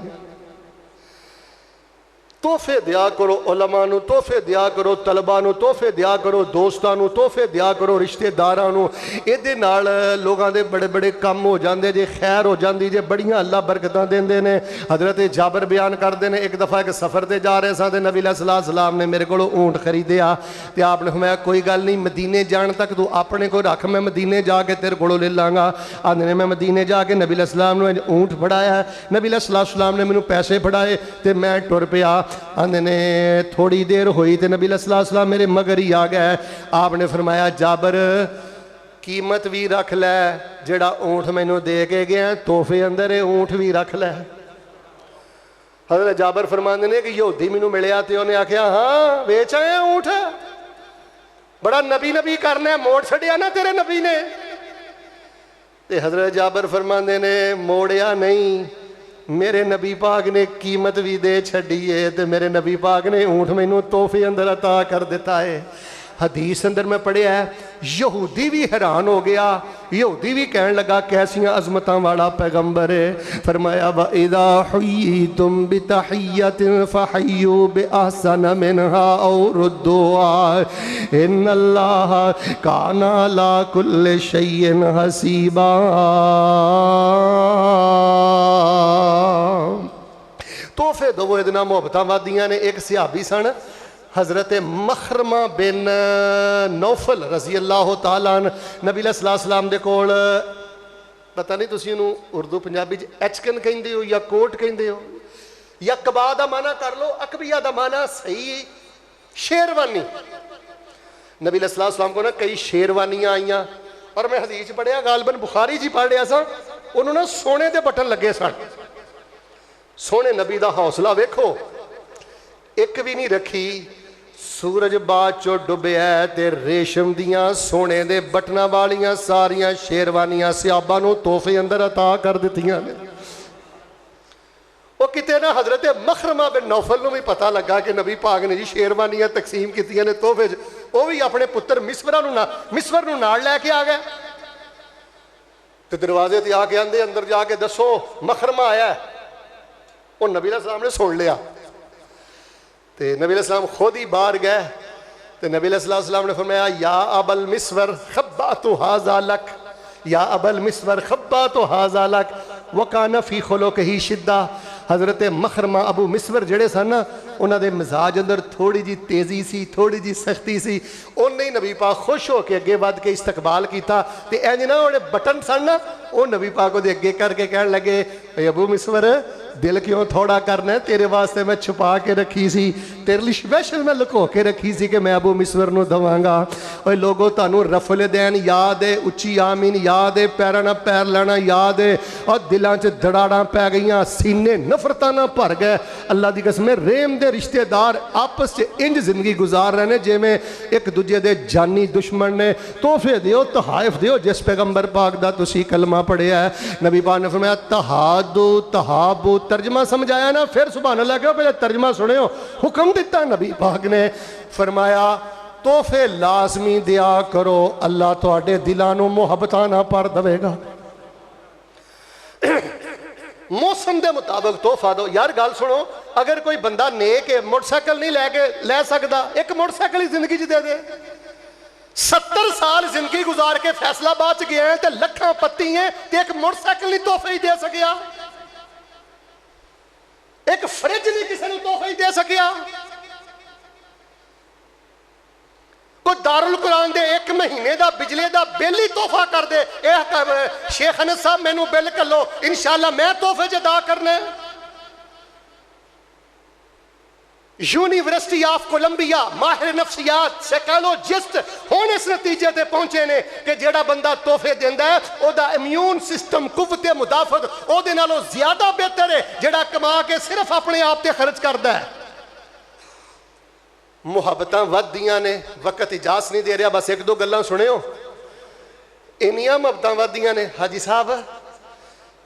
तोहफे दिया करो उलमा नूं, तोहफे दिया करो तलबा नूं, तोहफे दिया करो दोस्तां नूं, तोहफे दिया करो रिश्तेदारां नूं। इहदे नाल लोगां दे बड़े बड़े काम हो जांदे जे, खैर हो जांदी जे, बड़ियां अल्लाह बरकतां देंदे ने। हज़रत जाबर बयान करदे ने एक दफ़ा एक सफ़र ते जा रहे सां ते नबी अलैहिस्सलाम ने मेरे कोलों ऊंट खरीदिया ते आपने फरमाया कोई गल नहीं, मदीने जाण तक तू अपने को रख, मैं मदीने जाके तेरे कोलों ले लांगा। आंदे ने मैं मदीने जाके नबी अलैहिस्सलाम नूं ऊंट फड़ाया, नबी अलैहिस्सलाम ने मैनूं पैसे फड़ाए ते मैं टुर पिया। आंदे ने थोड़ी देर हुई तो नबी अलैहिस्सलाम मेरे मगर ही आ गए। आपने फरमाया जाबर कीमत भी रख लै, जेड़ा ऊँट मैनू दे के गया तोहफे अंदर है ऊँट भी रख लै। हज़रत जाबर फरमाते ने कि यहूदी मैनू मिलिया तो उन्हें आख्या हाँ वेच आया ऊँट, बड़ा नबी नबी करना मोड़ छड़िया ना तेरे नबी ने। ते हज़रत जाबर फरमाते ने मोड़िया नहीं, मेरे नबी पाक ने कीमत भी दे छड़ी है तो मेरे नबी पाक ने ऊँट मैनू तोहफे अंदर अता कर दिता है। हदीस अंदर मैं पढ़िया है, यहूदी भी हैरान हो गया, यहूदी भी कहन लगा कैसियां अजमतां वाला पैगंबर है। फरमाया व इज़ा हुय्यितुम बितहिय्यतिन फहय्यू बिअहसन मिनहा औ रुद्दुहा इन्नल्लाह काना अला कुल्लि शैइन हसीबा। तोहफे दवो इहदे नाल मुहब्बतां वधदियां ने। एक सहाबी सन हज़रत मखरमा बिन नौफल रज़ी अल्लाह तआला नबी अलैहिस्सलाम दे कोल, पता नहीं तुसीं उहनूं उर्दू पंजाबी च एचकन कहिंदे हो या कोट कहिंदे हो या कबा दा माना कर लो, अकबिया दा माना सही शेरवानी। नबी अलैहिस्सलाम को ना कई शेरवानियां आईयां और मैं हदीस पढ़िया गालबन बुखारी जी पढ़ रहा सा, उन्होंने ना सोने दे बटन लगे सन। सोने नबी दा हौसला वेखो, एक भी नहीं रखी। सूरज बाद चो डुबिया ते रेशम दियां सोने दे बटना वालियां सारियां शेरवानियां सहाबा नूं तोहफे अंदर अता कर दित्तियां ने। वो किते ना हज़रत मखरमा बिन नौफल नूं भी पता लगा कि नबी पाक ने जी शेरवानियां तकसीम कीतियां ने तोहफे च। वो भी अपने पुत्र मिसवर नूं नाल लैके आ गया ते दरवाजे ते आके आंदे अंदर जाके दसो मखरमा आया। वो नबी अलैहिस्सलाम ने सुन लिया तो नबी अलैहिस्सलाम खुद ही बाहर गए तो नबी अलैहिस्सलाम ने फरमाया या अबल मिसवर खब्बातु हाज़ा लक, या अबल मिसवर खब्बातु हाज़ा लक वकाना फी खुलुक़िही शिद्दा। हज़रत मखरमा अबू मिसवर जड़े सन ना उन्होंने मिजाज अंदर थोड़ी जी तेज़ी सी, थोड़ी जी सख्ती सी। उन्हें नबी पाक खुश हो के अगे वध के इस्तकबाल किया तो इंज ना उन्हें बटन सन ना वो नबी पाक वो अगे करके कह लगे अबू मिसवर दिल क्यों थोड़ा करना है, तेरे वास्ते मैं छुपा के रखी सी, तेरे लिए स्पैशल मैं लुको के रखी सी कि मैं अबू मिसवर नूं दवांगा। और लोगों तुहानूं रफल दैन याद है, उच्ची आमीन याद है, पैरां नाल पैर लाना याद है और दिलां च दड़ाड़ां पै गईयां, सीने नफरतां नाल भर गए। अल्लाह दी कसम रेम दे रिश्तेदार आपस च इंज जिंदगी गुजार रहे ने जिवें एक दूजे दे जानी दुश्मन ने। तोहफे दिओ, तहाइफ दिओ, जिस पैगंबर पाक दा तुसीं कलमा पढ़िया है। नबी पाक ने फरमाया तहादु तहाबु, तर्जमा समझाया ना, फिर सुभान अल्लाह कहो, पहले तर्जमा सुनियो। हुक्म दिता नबी पाक ने, फरमाया ਤੋਹਫੇ ਲਾਜ਼ਮੀ ਦਿਆ ਕਰੋ, ਅੱਲਾਹ ਤੁਹਾਡੇ ਦਿਲਾਂ ਨੂੰ ਮੁਹੱਬਤਾਂ ਨਾਲ ਭਰ ਦੇਵੇਗਾ। मौसम के मुताबिक तोहफा दो। यार गल सुनो, अगर कोई बंदा नेक है मोटरसाइकिल नहीं लैके लै सकता, एक मोटरसाइकिल ही जिंदगी च दे दे। 70 साल जिंदगी गुजार के फैसलाबाद च गया है तो लखां पत्ती है तो एक मोटरसाइकिल नहीं तोहफे ही दे सकिया, एक फ्रिज नहीं किसी ने तोहफे ही दे सकिया। कोई दारुल कुरान दे 1 महीने का बिजली का बिल ही तोहफा कर दे, शेख अनस साहब मैनू बिल कर लो, इंशाअल्लाह मैं तोहफे च अदा करना। यूनिवर्सिटी ऑफ कोलंबिया माहिर नफ्सियात साइकोलॉजिस्ट हुण इस नतीजे ते पहुंचे ने कि जेड़ा बंदा तोहफे देंदा है ओदा इम्यून सिस्टम कुव्वते मुदाफत ओदे नालों ज्यादा बेहतर है जेड़ा कमा के सिर्फ अपने आप ते खर्च करदा है। मुहब्बतां वधदियां ने, वक्त इजाजत नहीं दे रहा, बस 1-2 गल्लां सुनियो। इन्नियां मुहब्बतां वधदियां ने। हाजी साहब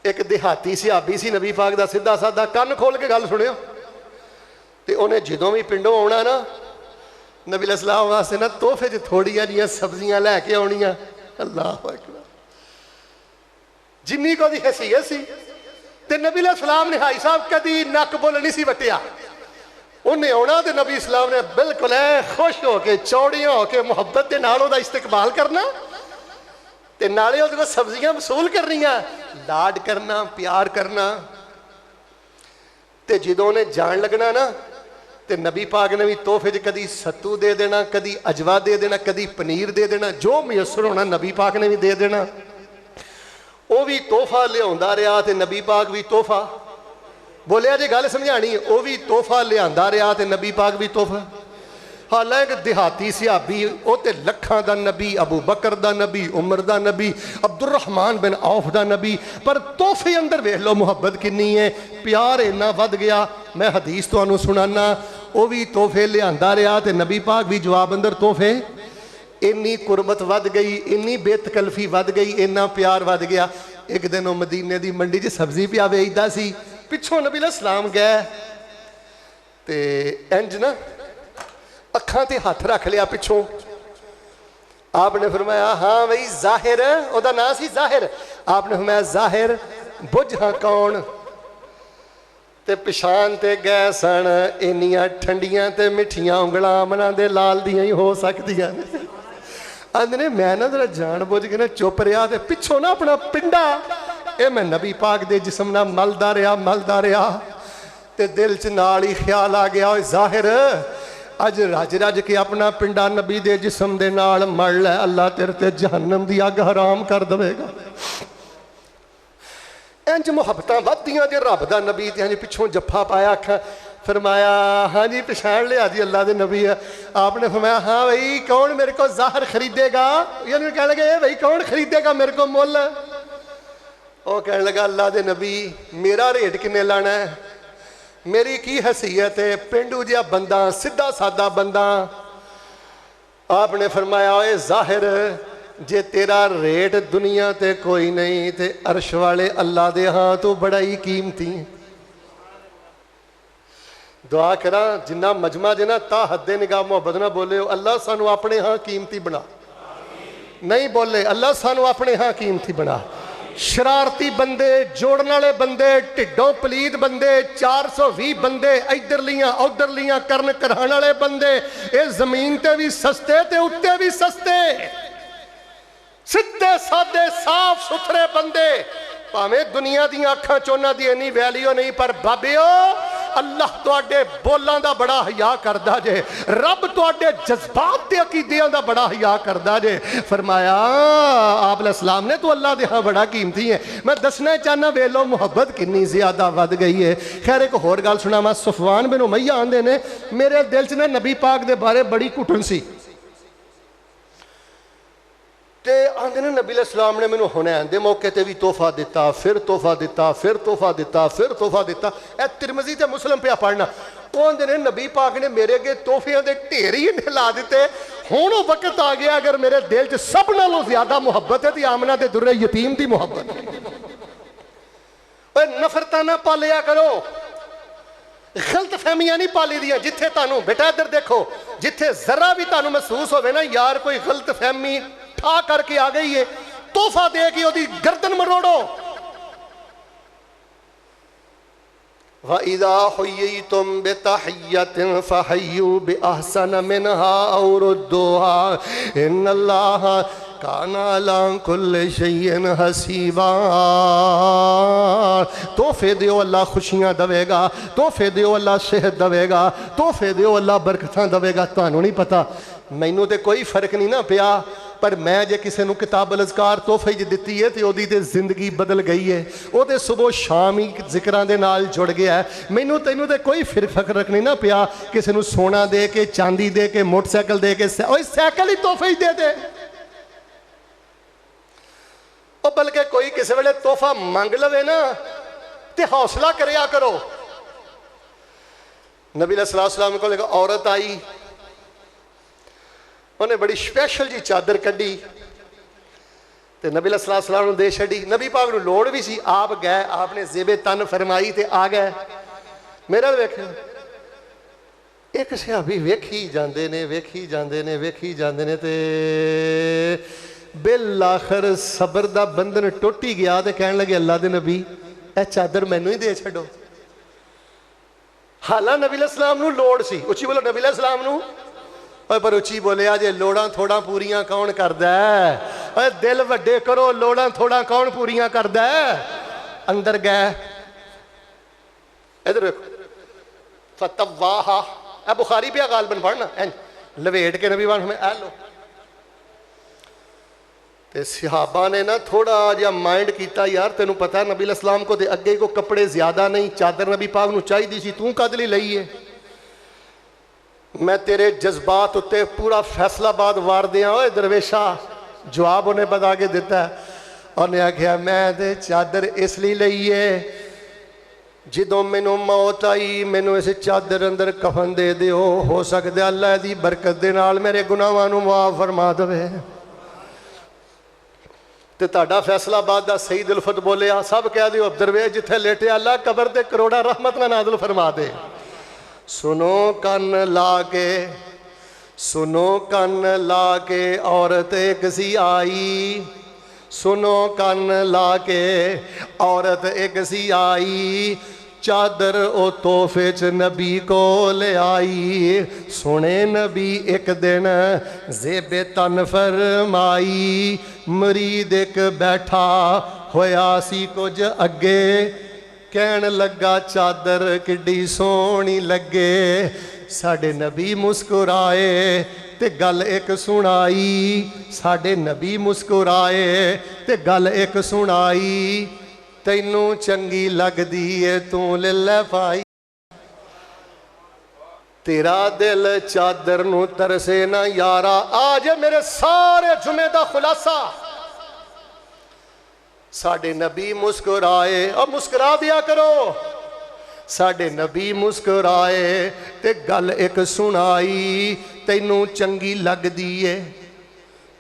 एक देहाती सिहाबी सी नबी पाक दा, सीधा साधा, कान खोल के गल सुनियो। ते उन्हें जदों भी पिंडों आउणा ना नबी अलैहिस्सलाम वास्ते ना तोहफे च थोड़ियां जिहियां सब्जियां लैके आउणियां। अल्लाह अकबर, जिन्नी को दी हैसियत सी। ते नबी अलैहिस्सलाम ने हाई साहब कदी नक बुल नहीं सी वट्टिया। उन्हें आना तो नबी इस्लाम ने बिल्कुल खुश हो के चौड़ियां हो के मुहब्बत के नाल ओहदा इस्तकबाल करना ते नाले ओहदे कोल सब्जियां वसूल करनियां, लाड करना, प्यार करना। ते जदों ने जान लगना ना ते नबी पाक ने भी तोहफे च कदी सत्तू दे देना, कदी अजवा दे देना, कदी पनीर दे देना, जो मुयसर होना नबी पाक ने भी दे देना। वो भी तोहफा लिया रहा ते नबी पाक भी तोहफा बोलिया जे गल समझानी, वो भी तोहफा लिया रहा ते नबी पाक भी तोहफा। हालांकि देहाती सिहाबी वो तो लखां दा नबी, अबू बकर दा नबी, उमर दा नबी, अब्दुल रहमान बिन औफ दा नबी, पर तोहफे अंदर वेख लो मुहब्बत किन्नी है, प्यार इन्ना वध गया। मैं हदीस तुहानू सुनाना, वो भी तोहफे लिया रहा ते नबी पाक भी जवाब अंदर तोहफे। इन्नी कुर्बत वध गई, इन्नी बेतकल्फी वध गई, इन्ना प्यार वध गया। एक दिन वो मदीने की मंडी च सब्जी पिया वेचदा सी, पिछों नबी अलैहिस्सलाम गए ते इंज ना अखां ते हथ रख लिया पिछों। आपने फरमाया हाँ बई जाहिर, ओहदा नाम सी जाहिर। आपने फरमाया जाहिर बुझ हाँ कौन? ते पिछान ते गए सन इन्नियां ठंडियां ते मिठियां उंगलां अमना दे लाल दियां ही हो सकदियां ने। आंदे मैं ना जरा जान बुझ के ना चुप रहा ते पिछों ना अपना पिंडा ये मैं नबी पाक दे जिस्म नाल मलदा रहा ते दिल च नाल ही ख्याल आ गया, जाहिर अज रज रज के अपना पिंडा नबी दे जिस्म दे नाल मल लै, अल्लाह तेरे ते जहन्नम दी अग हराम कर देवेगा। इंज मुहब्बतां वधदियां जे रब दा नबी ते पिछों जफ्फा पाया, आखा फरमाया हाँ जी पछाण लिया जी अल्लाह के नबी है। आपने फरमाया हाँ भाई कौन मेरे को ज़ाहिर खरीदेगा? यानी कहने लगे भाई कौन खरीदेगा मेरे को मुल? वो कहने लगा अल्लाह के नबी मेरा रेट किन्ने लाना है, मेरी की हैसियत है, पेंडू जिहा बंदा, सीधा सादा बंदा। आपने फरमाया ओए ज़ाहिर जे तेरा रेट दुनिया ते कोई नहीं ते अर्श वाले अल्लाह दे हाँ तू बड़ा ही कीमती। दुआ करा जिन्ना मजमा जे ना ता हद्दे निगाह मुहब्बत ना बोले हो, अल्लाह सानू अपने हाँ कीमती बना। नहीं बोले अल्लाह सानू अपने हाँ कीमती बना। शरारती बंदे, जोड़न वाले बंदे, ढिडों पलीद बंदे, 420 बंदे इधरलियां उधरलियां करन कराने वाले बंदे, ये जमीन ते भी सस्ते ते उत्ते भी सस्ते, सीधे सादे साफ सुथरे बंदे। भावें दुनिया दी अखां च उन्हां दी इन्नी वैल्यू नहीं, पर बाबिओ अल्लाह तुहाडे बोलां दा बड़ा हया करदा जे, रब तुहाडे जज्बात ते अकीदियां दा बड़ा हया करदा जे। फरमाया आप अलैहिस्सलाम ने तो अल्लाह दे हाँ बड़ा कीमती है। मैं दसना चाहना वे लो मुहब्बत कितनी ज्यादा वध गई है। खैर एक होर गल सुनावां, सफवान बिन उमैया आंदे ने मेरे दिल च ना नबी पाक दे बारे बड़ी घुटन सी ते आंदे ने नबी अलैहिस्सलाम ने मैनू हुणे आंदे मौके ते भी तोहफा दिता, फिर तोहफा दिता, फिर तोहफा दिता, फिर तोहफा दिता। ए तिरमिज़ी ते मुस्लिम पे पढ़ना। वो आंदे ने नबी पाक ने मेरे अगे तोहफियां दे ढेर ही इन्ने ला दिते। हुण वो वक्त आ गया अगर मेरे दिल च सब नालों ज्यादा मुहब्बत है तो आमना दे दुर्रे यतीम दी मुहब्बत। नफरतां ना पालिया करो, गलत फहमियां नहीं पाली दियां। जिथे तुहानू बेटा इधर देखो जिथे जरा भी तुहानू महसूस होवे ना यार कोई गलत फहमी ठा करके आ गई है, तोहफा दे के ओदी गर्दन मरोड़ो। वइज़ा हुय्यितुम बितहिय्यतिन फहय्यू बिअहसन मिनहा औ रुद्दूहा इन्नल्लाह काना अला कुल्लि शैइन हसीबा। तोहफे दियो अल्लाह खुशियां देवेगा, तोहफे दियो अल्लाह सेहत देवेगा, तोहफे दियो अल्लाह बरकतां देवेगा। तुहानू नहीं पता, मैनू तो कोई फर्क नहीं ना पिया, पर मैं जे किसी को किताबुल अज़कार तोहफे च दिती है तो ओदी ते जिंदगी बदल गई है, वो तो सुबह शाम ही जिक्रां दे नाल जुड़ गया है। मैनू तैनू तो कोई फर्क नहीं ना पिया, किसी को सोना दे के, चांदी दे के, मोटरसाइकिल दे के, साइकिल ही तोहफे दे दे। और बल्कि कोई किसी वेले तोहफा मंग लवे ना तो हौसला करया करो। नबी अलैहि सलाम को एक औरत आई, उन्हें बड़ी स्पैशल जी चादर कढ़ी तो नबी अलैहि सलाम दे छड़ी। नबी पाक नूं लोड़ भी सी, आप गए, आपने ज़ेबे तन फरमाई तो आ गए। मेरा वेख एक सहाबी वेखी जाते ने, वेखी जाते ने, वेखी जाते ने ते बिल आखिर सबर दा बंधन टुट ही गया तो कहन लगे अल्लाह दे नबी ए चादर मैनू ही दे छड्डो। हालां नबी अलैहि सलाम नूं लोड़ सी, उच्ची बोलो नबी अलैहि सलाम नूं, पर उच्ची बोलिया जे लोड़ां थोड़ा पूरियां कौन करदा है, दिल वड्डे करो, लोड़ां थोड़ा कौन पूरियां करदा है। अंदर गए, इधर देखो फतवाहा, ए बुखारी पे गालबन पढ़ना लवेट के नबी वाल ए लो। ते सहाबा ने ना थोड़ा जिहा माइंड किया, यार तेनू पता नबी अलैहि को दे अगे को कपड़े ज्यादा नहीं, चादर नबी पाक नूं चाहिदी सी, तू कद लई लई है। मैं तेरे जज्बात उत्ते पूरा फैसलाबाद वार दिया। ओए दरवेशा, जवाब उन्हें बता के दिता। उन्हें आख्या मैं ते चादर इसलिए लई है, जदों मैनू मौत आई मैनू इस चादर अंदर कफन दे दिओ, हो सकता अल्लाह दी बरकत दे नाल मेरे गुनाहां नूं माफ फरमा देवे। ते तुहाडा फैसलाबाद दा सही दिलफत बोलिया, सब कह दिओ दरवेश जिथे लेटे अल्लाह कबर ते करोड़ा रहमत ना नाज़िल फरमा दे। सुनो कन ला के, सुनो कन ला के औरत एक सी आई, सुनो कन ला के औरत एक सी आई, चादर ओ तोहफे च नबी को ले आई। सुने नबी एक दिन ज़ेबे तन फरमाई, मरीद एक बैठा होया सी कुछ अगे, कहन लगा चादर किड्डी सोहनी लगे। साडे नबी मुस्कुराए ते गल एक सुनाई, साडे नबी मुस्कुराए ते गल एक सुनाई, तैनू चंगी लगदी है तू ले लै पाई। तेरा दिल चादर नू तरसे ना यारा। आज मेरे सारे जुमे दा खुलासा, साडे नबी मुस्कुराए, और मुस्कुरा दिया करो। साडे नबी मुस्कुराए ते गल एक सुनाई, तैनू चंगी लगदी है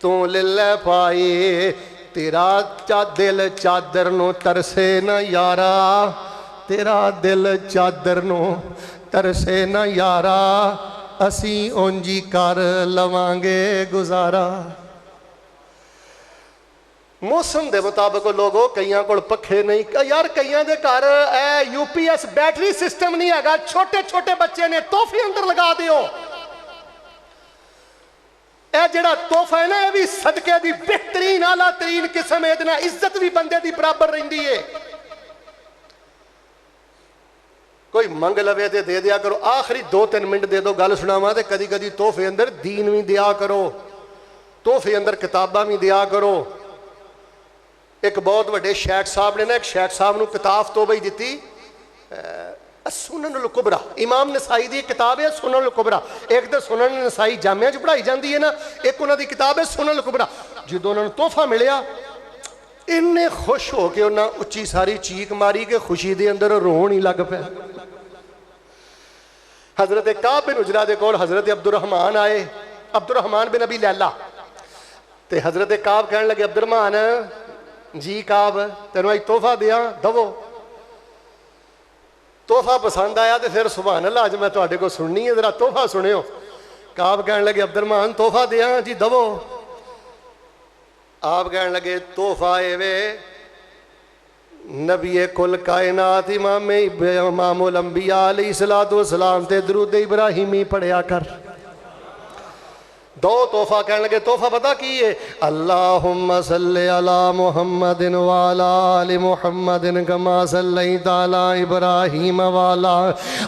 तू ले लै पाए। तेरा दिल चादर नू तरसे ना यारा, तेरा दिल चादर नू तरसे ना यारा, असी उंजी कर लवांगे गुजारा। मौसम के मुताबिक लोगों कईयां कोल पखे नहीं, यार कईयां दे घर UPS बैटरी सिस्टम नहीं है, छोटे छोटे बच्चे ने तोहफे अंदर लगा दियो। यह जड़ा तोहफा है ना, यह भी सदके दी बेहतरीन आला तरीन किस्म है, इतना इज्जत भी बंदे दी बराबर रहिंदी है। कोई मंग लवे तो दे दिया करो, आखिरी 2-3 मिनट दे दो, गल सुनावा। तो कदी कदी तोहफे अंदर दीन भी दिया करो, तोहफे अंदर किताबां भी दिया करो। एक बहुत वड्डे शेख साहब ने ना, एक शेख साहब नूं किताब तो बई दी सुनन अल कुबरा, इमाम नसाई की किताब है सुनन अल कुबरा। एक तो सुनन नसाई जामिया च पढ़ाई जाती है ना, एक उन्होंने किताब है सुनन अल कुबरा। जो उन्होंने तोहफा मिलिया, इन्ने खुश हो के उन्हें उच्ची सारी चीख मारी कि खुशी के अंदर रोन ही लग पाया। हजरत काब बिन उजरा दे कोल हजरत अब्दुर्रहमान आए, अब्दुर्रहमान बिन अबी लैला। ते हजरत काब कहने लगे अब्दुर्रहमान जी काब तेनों अज तोहफा दिया, दवो। तोहफा पसंद आया तो फिर सुभान अल्लाह, अज मैं तुहाडे को सुननी है, जरा तोहफा सुनियो। काब कहने लगे अब्दुलरहमान तोहफा दिया जी दवो। आप कहने लगे तोहफा एवे नबी कुल कायनात इमामुल अंबिया अलैहिस्सलातु वस्सलाम ते दुरूद इब्राहिमी पढ़िया कर। दो तोहफा कहने लगे तोहफा पता की है अल्लाहुम्मा सल्ली अला मुहम्मदिन व अला आलि मुहम्मदिन कमा सल्लैता अला इब्राहीम व अला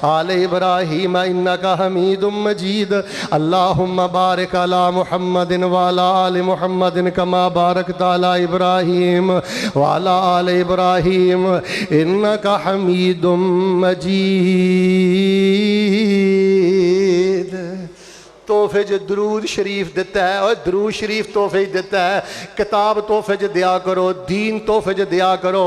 आलि इब्राहीम इन्नका हमीदुम मजीद। अल्लाहुम्मा बारिक अला मुहम्मदिन व अला आलि मुहम्मदिन कमा बारकता अला इब्राहीम व अला आलि इब्राहीम इन्नका हमीदुम मजीद। तोहफे च दरूद शरीफ दिता है और दरूद शरीफ तोहफे दिता है। किताब तोहफे च दिया करो, दीन तोहफे च दिया करो,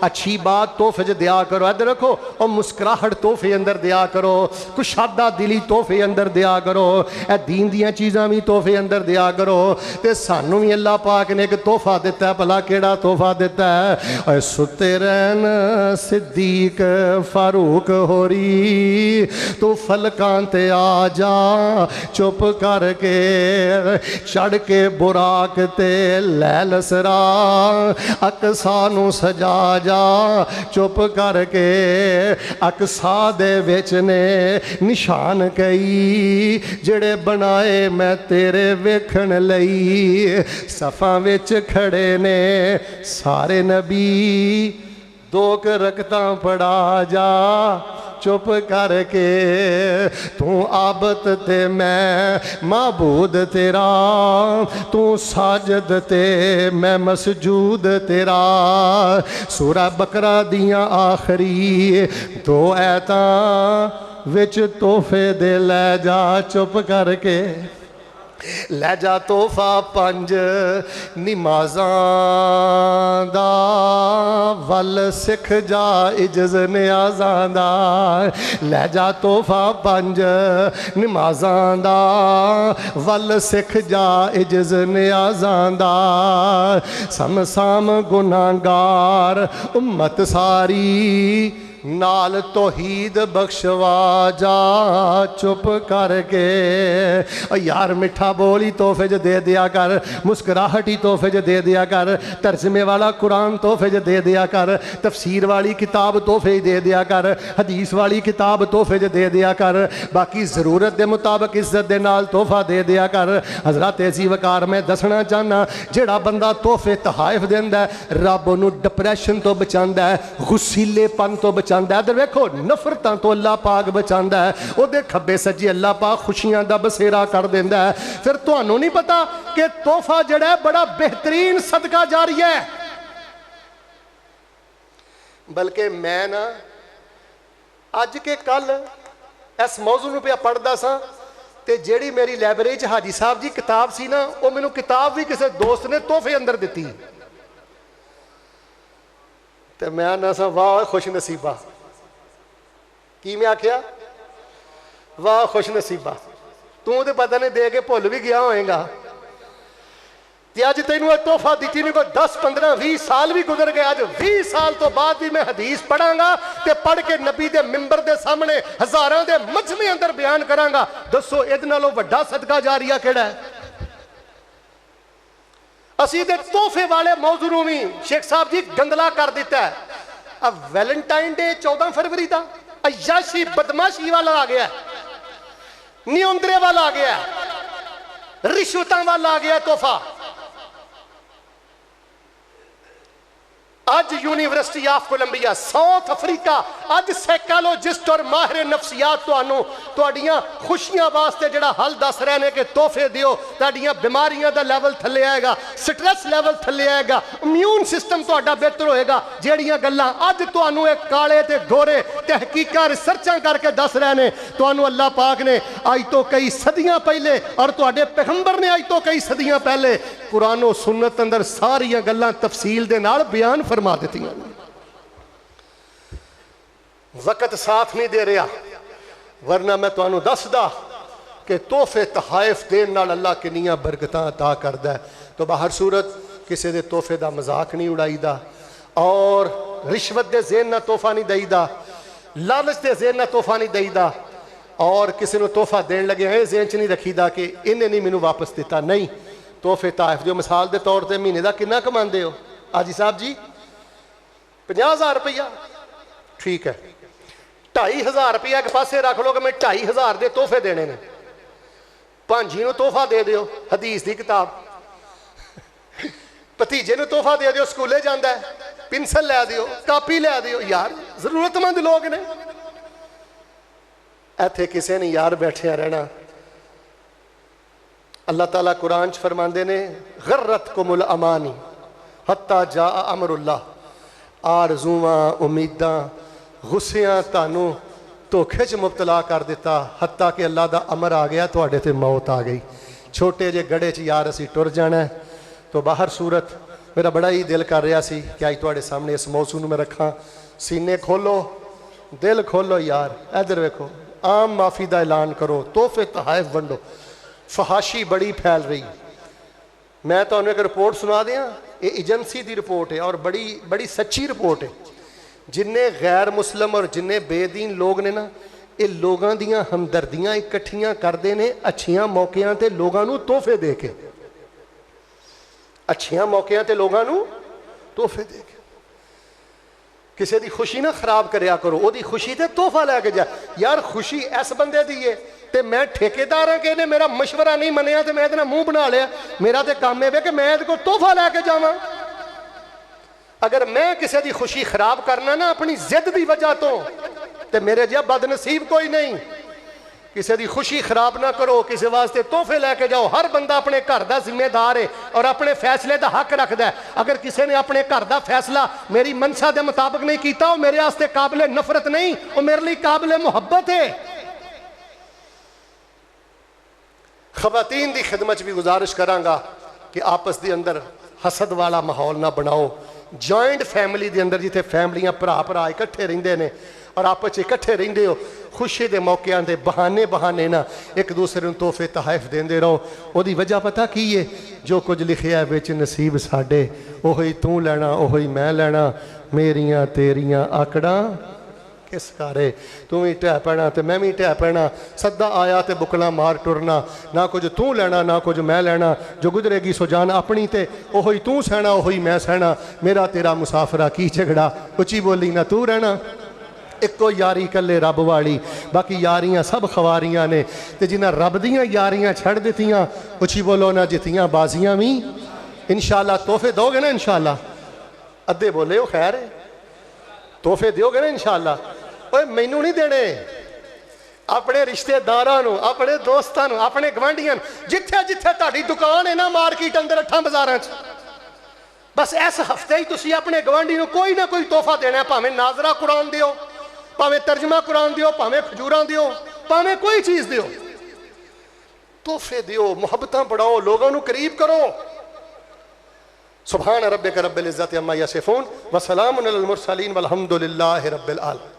अच्छी बात तोहफे च दिया करो। इधर रखो और मुस्कुराहट तोहफे अंदर दिया करो, कुशादा दिली तोहफे अंदर दिया करो, ए दीन दियां चीज़ां भी तोहफे अंदर दिया करो। ते सानू भी अल्लाह पाक ने एक तोहफा दिता है। भला केड़ा तोहफा दिता है? और सुते रहन सिद्दीक फारूक होरी तू फलकां ते आ जा चुप करके चढ़ के बुराक ते लैल सरा अकसा नू सजा जा चुप करके। अकसा दे विच ने निशान कई जेड़े बनाए मैं तेरे वेखण लई। सफां विच खड़े ने सारे नबी दो रकतां पढ़ा जा चुप करके। तू आबद ते मैं माबूद तेरा, तू साजद ते मैं मसजूद तेरा। सूरा बकरा दियां आखरी दो ऐतां विच तोहफे दे लै जा चुप करके। लहजा तोहफा पंज नमाज़ां दा वल सिख जा इज्ज़ नियाज़ां दा। लहजा तोहफा पंज नमाज़ां दा वल सिख जा इज्ज़ नियाज़ां दा। समसाम गुनाहगार उम्मत सारी नाल तौहीद बख्शवा जा चुप करके। यार मिठा बोल ही तोहफे च दे दिया कर, मुस्कुराहट ही तोहफे च दे दिया कर, तर्जमे वाला कुरान तोहफे च दे दिया कर, तफसीर वाली किताब तोहफे दे दिया कर, हदीस वाली किताब तोहफे च दे दिया कर। बाकी ज़रूरत के मुताबिक इज्जत के नाल तोहफा दे दिया कर। हज़रत ऐसी वकार मैं दसना चाहना जेड़ा बंदा तोहफे तहाइफ देंदा रब उन्हूं डिप्रैशन तो बचांदा है, गुस्सीलेपन तो बचांदा। इधर वेखो नफरतां तो अल्लाह पाक बचांदा है। उहदे खब्बे सज्जे अल्लाह पाक खुशियां दा बसेरा कर देंदा है। फिर तुहानू नहीं पता कि तोहफा जड़ा है बड़ा बेहतरीन सदका जारी है। बल्कि मैं ना अज के कल इस मौजू नूं पिया पढ़दा सां ते जेड़ी मेरी लाइब्रेरी च हाजी साहब जी किताब सी ना, वो मैनूं किताब भी किसी दोस्त ने तोहफे अंदर दित्ती। ते मैं ना सा वाह खुश नसीबा। की मैं आख्या वाह खुश नसीबा, तू तो पता नहीं दे के भुल भी गया होएगा। ते अज तेनू तोहफा दी नहीं, कोई 10 15 20 साल भी गुजर गए। अज 20 साल तो बाद भी मैं हदीस पढ़ांगा ते पढ़ के नबी दे मिंबर दे सामने हज़ारां दे मजमे अंदर बयान करांगा। दसो इहदे नालों वड्डा सदका जारिया केड़ा है? असी दे तोहफे वाले मौजू नूं भी शेख साहब जी गंदला कर दिता है। अब वैलेंटाइन डे 14 फरवरी का अयाशी बदमाशी वाला आ गया, नियंत्रे वाला आ गया, रिश्वतां वाला आ गया तोहफा। अज university of Colombia South Africa अज साइकोलॉजिस्ट और माहिर नफसियात तुहाड़ियां खुशियां वास्ते जड़ा हल दस रहे हैं कि तोहफे दियो, तुहाड़ियां बीमारियां दा लेवल थले आएगा, स्ट्रेस लेवल थले आएगा, इम्यून सिस्टम तुहाडा बेहतर होएगा। जेड़ियां गल्लां अज तुहानू एक काले ते गोरे तहकीकां रिसर्चां करके दस रहे हैं, तुहानू अल्लाह पाक ने अज तो कई सदियां पहले और तुहाडे पैगंबर ने अज तो कई सदियां पहले कुरानो सुन्नत अंदर सारियां गल्लां तफसील दे नाल बयान फरमा दी। वक्त साथ नहीं दे रहा, वरना मैं तुहानू दसदा कि तोहफे तहाइफ देन नाल अल्लाह किन्नियां बरकतां अता करदा है। तो बाहर सूरत किसी दे तोहफे दा मजाक नहीं उड़ाईदा और रिश्वत दे ज़ेन ना तोहफा नहीं देईदा, लालच दे ज़ेन ना तोहफा नहीं देईदा। اور کسی نے تحفہ دین لگے ہیں ذہن چ نہیں رکھی دا کہ انہیں نہیں مینوں واپس دیتا. نہیں, تحفے طائف دیو. مثال دے طور تے مہینے دا کنا کماندے ہو حاجی صاحب جی؟ 50,000 روپیہ. ٹھیک ہے, 2,500 روپیہ ایک پاسے رکھ لو کہ میں 2,500 دے تحفے دینے نے. بھانجی نو تحفہ دے دیو حدیث دی کتاب, بھتیجے نو تحفہ دے دیو سکولے جاندا ہے, پنسل لے دیو, کاپی لے دیو. یار ضرورت مند لوگ نے. ایتھے کسے نے یار بیٹھے رہنا. اللہ تعالیٰ قرآن چ فرماندے نے غرتکم الامانی حتی جاء امر اللہ. آرزواں, امیداں, غصیاں تانوں دھوکھے چ مبتلا کر دیتا حتیٰ کہ اللہ دا امر آ گیا تواڈے تے موت آ گئی. چھوٹے جے گڑے چ یار اسی ٹر جانا ہے. تو باہر صورت میرا بڑا ہی دل کر رہا سی کہ آج تواڈے سامنے اس موضوع میں رکھاں. سینے کھولو, دل کھولو یار. ادھر ویکھو, عام معافی دا اعلان کرو, تحفے تحائف ونڈو. فحاشی بڑی پھیل رہی. میں تو انہیں ایک رپورٹ سنا دیاں, یہ ایجنسی دی رپورٹ ہے اور بڑی سچی رپورٹ ہے. جننے غیر مسلم اور جننے بے دین لوگ نے نا, یہ لوگاں دیاں ہمدردیاں اکٹھیاں کردے نے اچھیاں موقعاں تے لوگاں نو تحفے دے کے. اچھیاں موقعاں تے لوگاں نو تحفے دے کے. کسی دی خوشی نہ خراب کریا کرو, او دی خوشی تے تحفہ لے کے جا. یار خوشی اس بندے دی ہے تے میں ٹھیکیدار ہاں کہ انہیں میرا مشورہ نہیں منیا تے میں اتنا منہ بنا لیا. میرا تے کام ہے کہ میں کو تحفہ لے کے جاواں. اگر میں کسی دی خوشی خراب کرنا نا اپنی ضد دی وجہ تو تے میرے جہاں بد نصیب کوئی نہیں. کسی دی خوشی خراب نہ کرو, کسی واسطے تحفے لے کے جاؤ. ہر بندہ اپنے گھر دا ذمہ دار ہے اور اپنے فیصلے دا حق رکھدا ہے. اگر کسی نے اپنے گھر دا فیصلہ میری منشا دے مطابق نہیں کیتا, وہ میرے واسطے قابل نفرت نہیں, وہ میرے لیے قابل محبت ہے. خواتین دی خدمت بھی گزارش کراں گا کہ آپس دی اندر حسد والا ماحول نہ بناؤ. جوائنٹ فیملی دے اندر جتھے فیملیاں بھرا اکٹھے رہندے نے اور آپس اکٹھے رہندے ہو, خوشی دے موقعاں دے بہانے نہ ایک دوسرے نوں تحفے تحائف دیندے رہو. او دی وجہ پتہ کی ہے؟ جو کچھ لکھیا ہے وچ نصیب ساڈے, اوہی تو لینا اوہی میں لینا. میریاں تیریاں آکڑاں کس کارے, تو بھی ٹہ پینا تے میں بھی ٹہ پینا. سدا آیا تے بکلا مار ٹرنا. نہ کچھ تو لینا نہ کچھ میں لینا. جو گزرے گی سو جان اپنی تے اوہی تو سہنا اوہی میں سہنا. میرا تیرا مسافرہ کی جھگڑا, اچھی بولی نہ تو رہنا. ایک کو یاری کلے رب والی, باقی یاریاں سب خواریاں نے. تے جنہاں رب دیاں یاریاں چھڑ دیتیاں, اچھی بولو نہ جتیاں بازیاں بھی. انشاءاللہ تحفے دو گے نا انشاءاللہ؟ ادھے بولے ہو خیر ہے, تحفے دیو گے نا انشاءاللہ؟ اوے مینوں نہیں دینے, اپنے رشتے دارانو, اپنے دوستانو, اپنے گوانڈیاں, جتھے جتھے تہاڈی دکان ہے نا مارکیٹ اندر 8 بازاراں چ, بس اس ہفتے ہی تسی اپنے گوانڈی نو کوئی نہ کوئی تحفہ دینا ہے. بھاویں ناظرہ قرآن دیو, بھاویں ترجمہ قرآن دیو, بھاویں کھجوراں دیو, بھاویں کوئی چیز دیو. تحفے دیو, محبتاں بڑھاؤ, لوگوں نو قریب کرو. سبحان ربک رب العزت عما یصفون وسلام علی المرسلین والحمد للہ رب العالمین.